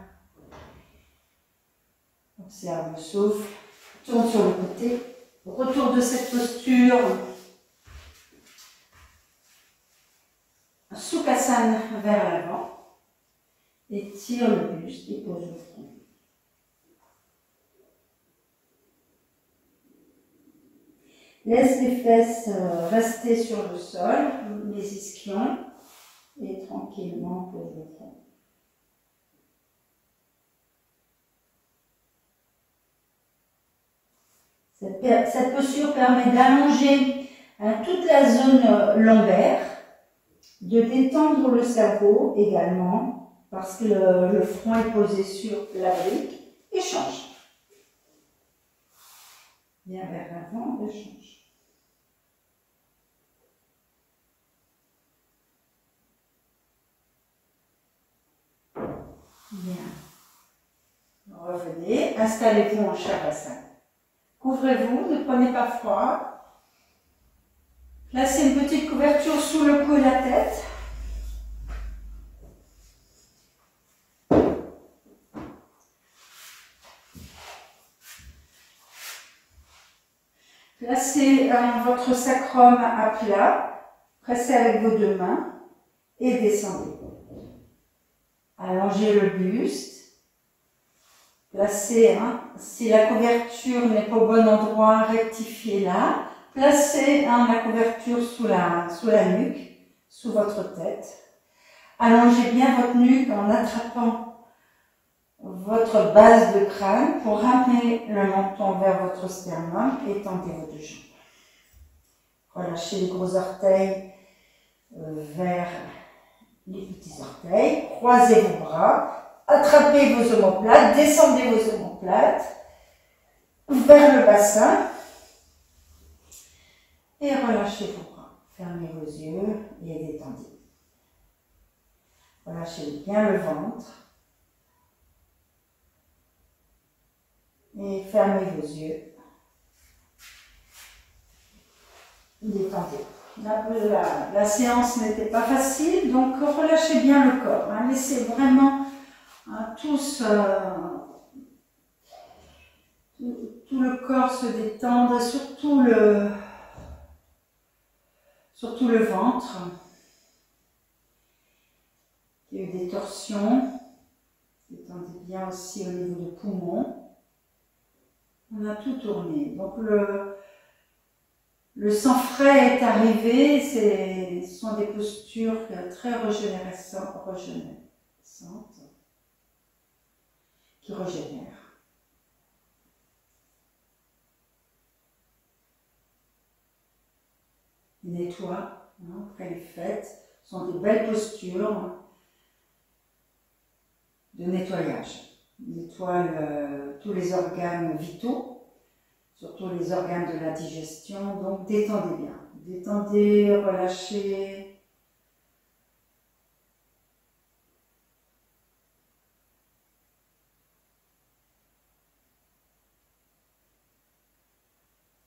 Observe le souffle. Tourne sur le côté. Retour de cette posture. Sukhasana vers l'avant. Étire le buste et pose le front. Laisse les fesses rester sur le sol, les ischions, et tranquillement pose le front. Cette posture permet d'allonger toute la zone lombaire, de détendre le cerveau également, parce que le front est posé sur la brique, et change. Bien vers l'avant, et change. Bien. Revenez, installez-vous en Shavasana. Couvrez-vous, ne prenez pas froid. Placez une petite couverture sous le cou et la tête. Placez votre sacrum à plat. Pressez avec vos deux mains et descendez. Allongez le buste. Placez, si la couverture n'est pas au bon endroit, rectifiez-la. Placez la couverture sous la nuque, sous votre tête. Allongez bien votre nuque en attrapant votre base de crâne pour ramener le menton vers votre sternum et tendez vos deux jambes. Relâchez les gros orteils vers les petits orteils. Croisez vos bras. Attrapez vos omoplates. Descendez vos omoplates vers le bassin. Et relâchez vos bras. Fermez vos yeux et détendez. Relâchez bien le ventre. Et fermez vos yeux. Détendez. La séance n'était pas facile, donc relâchez bien le corps. Laissez vraiment tout le corps se détendre, surtout le ventre. Il y a eu des torsions. Détendez bien aussi au niveau des poumons. On a tout tourné. Donc le sang frais est arrivé. Ce sont des postures très régénérescentes, qui régénèrent. Nettoie, après les fêtes, ce sont des belles postures de nettoyage. Nettoie tous les organes vitaux, surtout les organes de la digestion. Donc détendez bien, détendez, relâchez.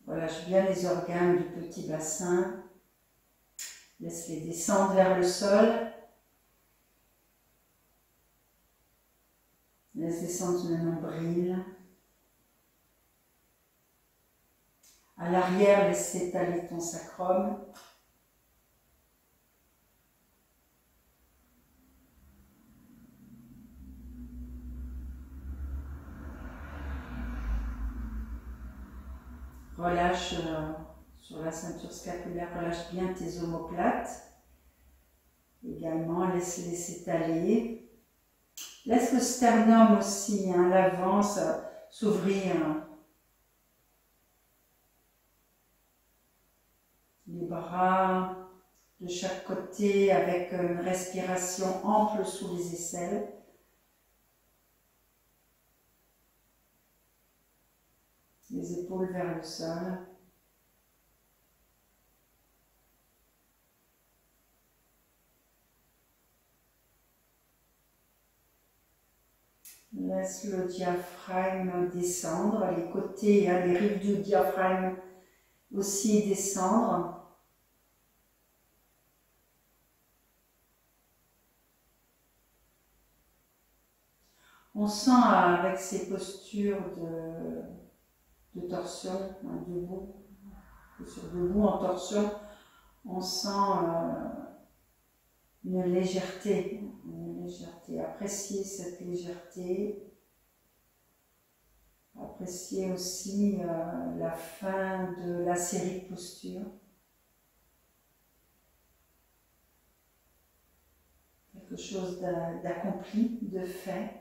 Relâche bien les organes du petit bassin. Laisse-les descendre vers le sol. Laisse descendre le nombril. À l'arrière, laisse s'étaler ton sacrum. Relâche sur la ceinture scapulaire, relâche bien tes omoplates. Également, laisse-les s'étaler. Laisse le sternum aussi, à l'avant, s'ouvrir. Les bras de chaque côté avec une respiration ample sous les aisselles. Les épaules vers le sol. Laisse le diaphragme descendre, les côtés, les rives du diaphragme aussi descendre. On sent avec ces postures de torsion, debout, debout en torsion, on sent une légèreté. Appréciez cette légèreté. Appréciez aussi la fin de la série de postures. Quelque chose d'accompli, de fait.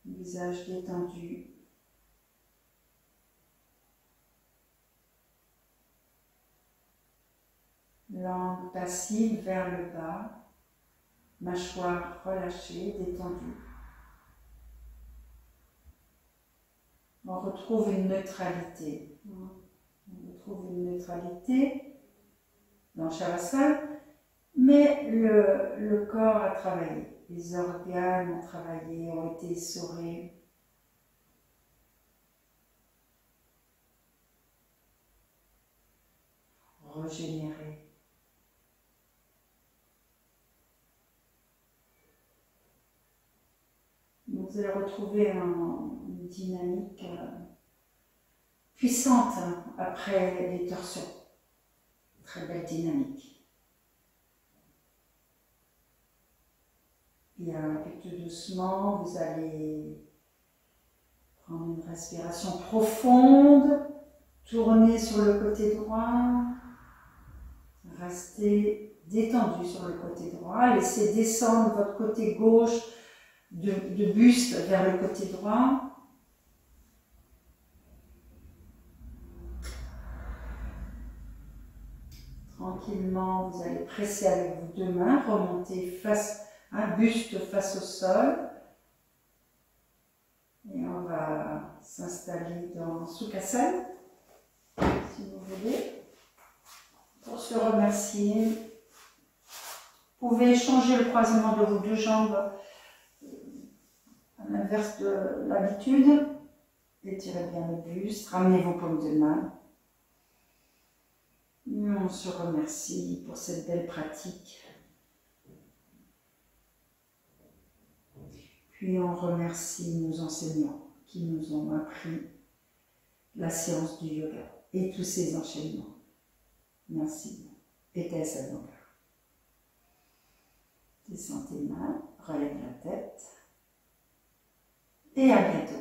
Visage détendu. Langue passive vers le bas. Mâchoire relâchée, détendue. On retrouve une neutralité. On retrouve une neutralité dans Shavasana, mais le corps a travaillé. Les organes ont travaillé, ont été essorés. Régénérés. Donc vous allez retrouver une dynamique puissante après les torsions. Très belle dynamique. Et tout doucement, vous allez prendre une respiration profonde, tourner sur le côté droit, restez détendu sur le côté droit, laissez descendre votre côté gauche de buste vers le côté droit. Tranquillement, vous allez presser avec vos deux mains, remonter face buste face au sol. Et on va s'installer dans Sukhasana, si vous voulez. Pour se remercier, vous pouvez changer le croisement de vos deux jambes à l'inverse de l'habitude. Étirez bien le buste, ramenez vos paumes de main. Et on se remercie pour cette belle pratique. Puis on remercie nos enseignants qui nous ont appris la science du yoga et tous ces enchaînements. Merci. Pétesse à donc. Descends tes mains, relève la tête et à bientôt.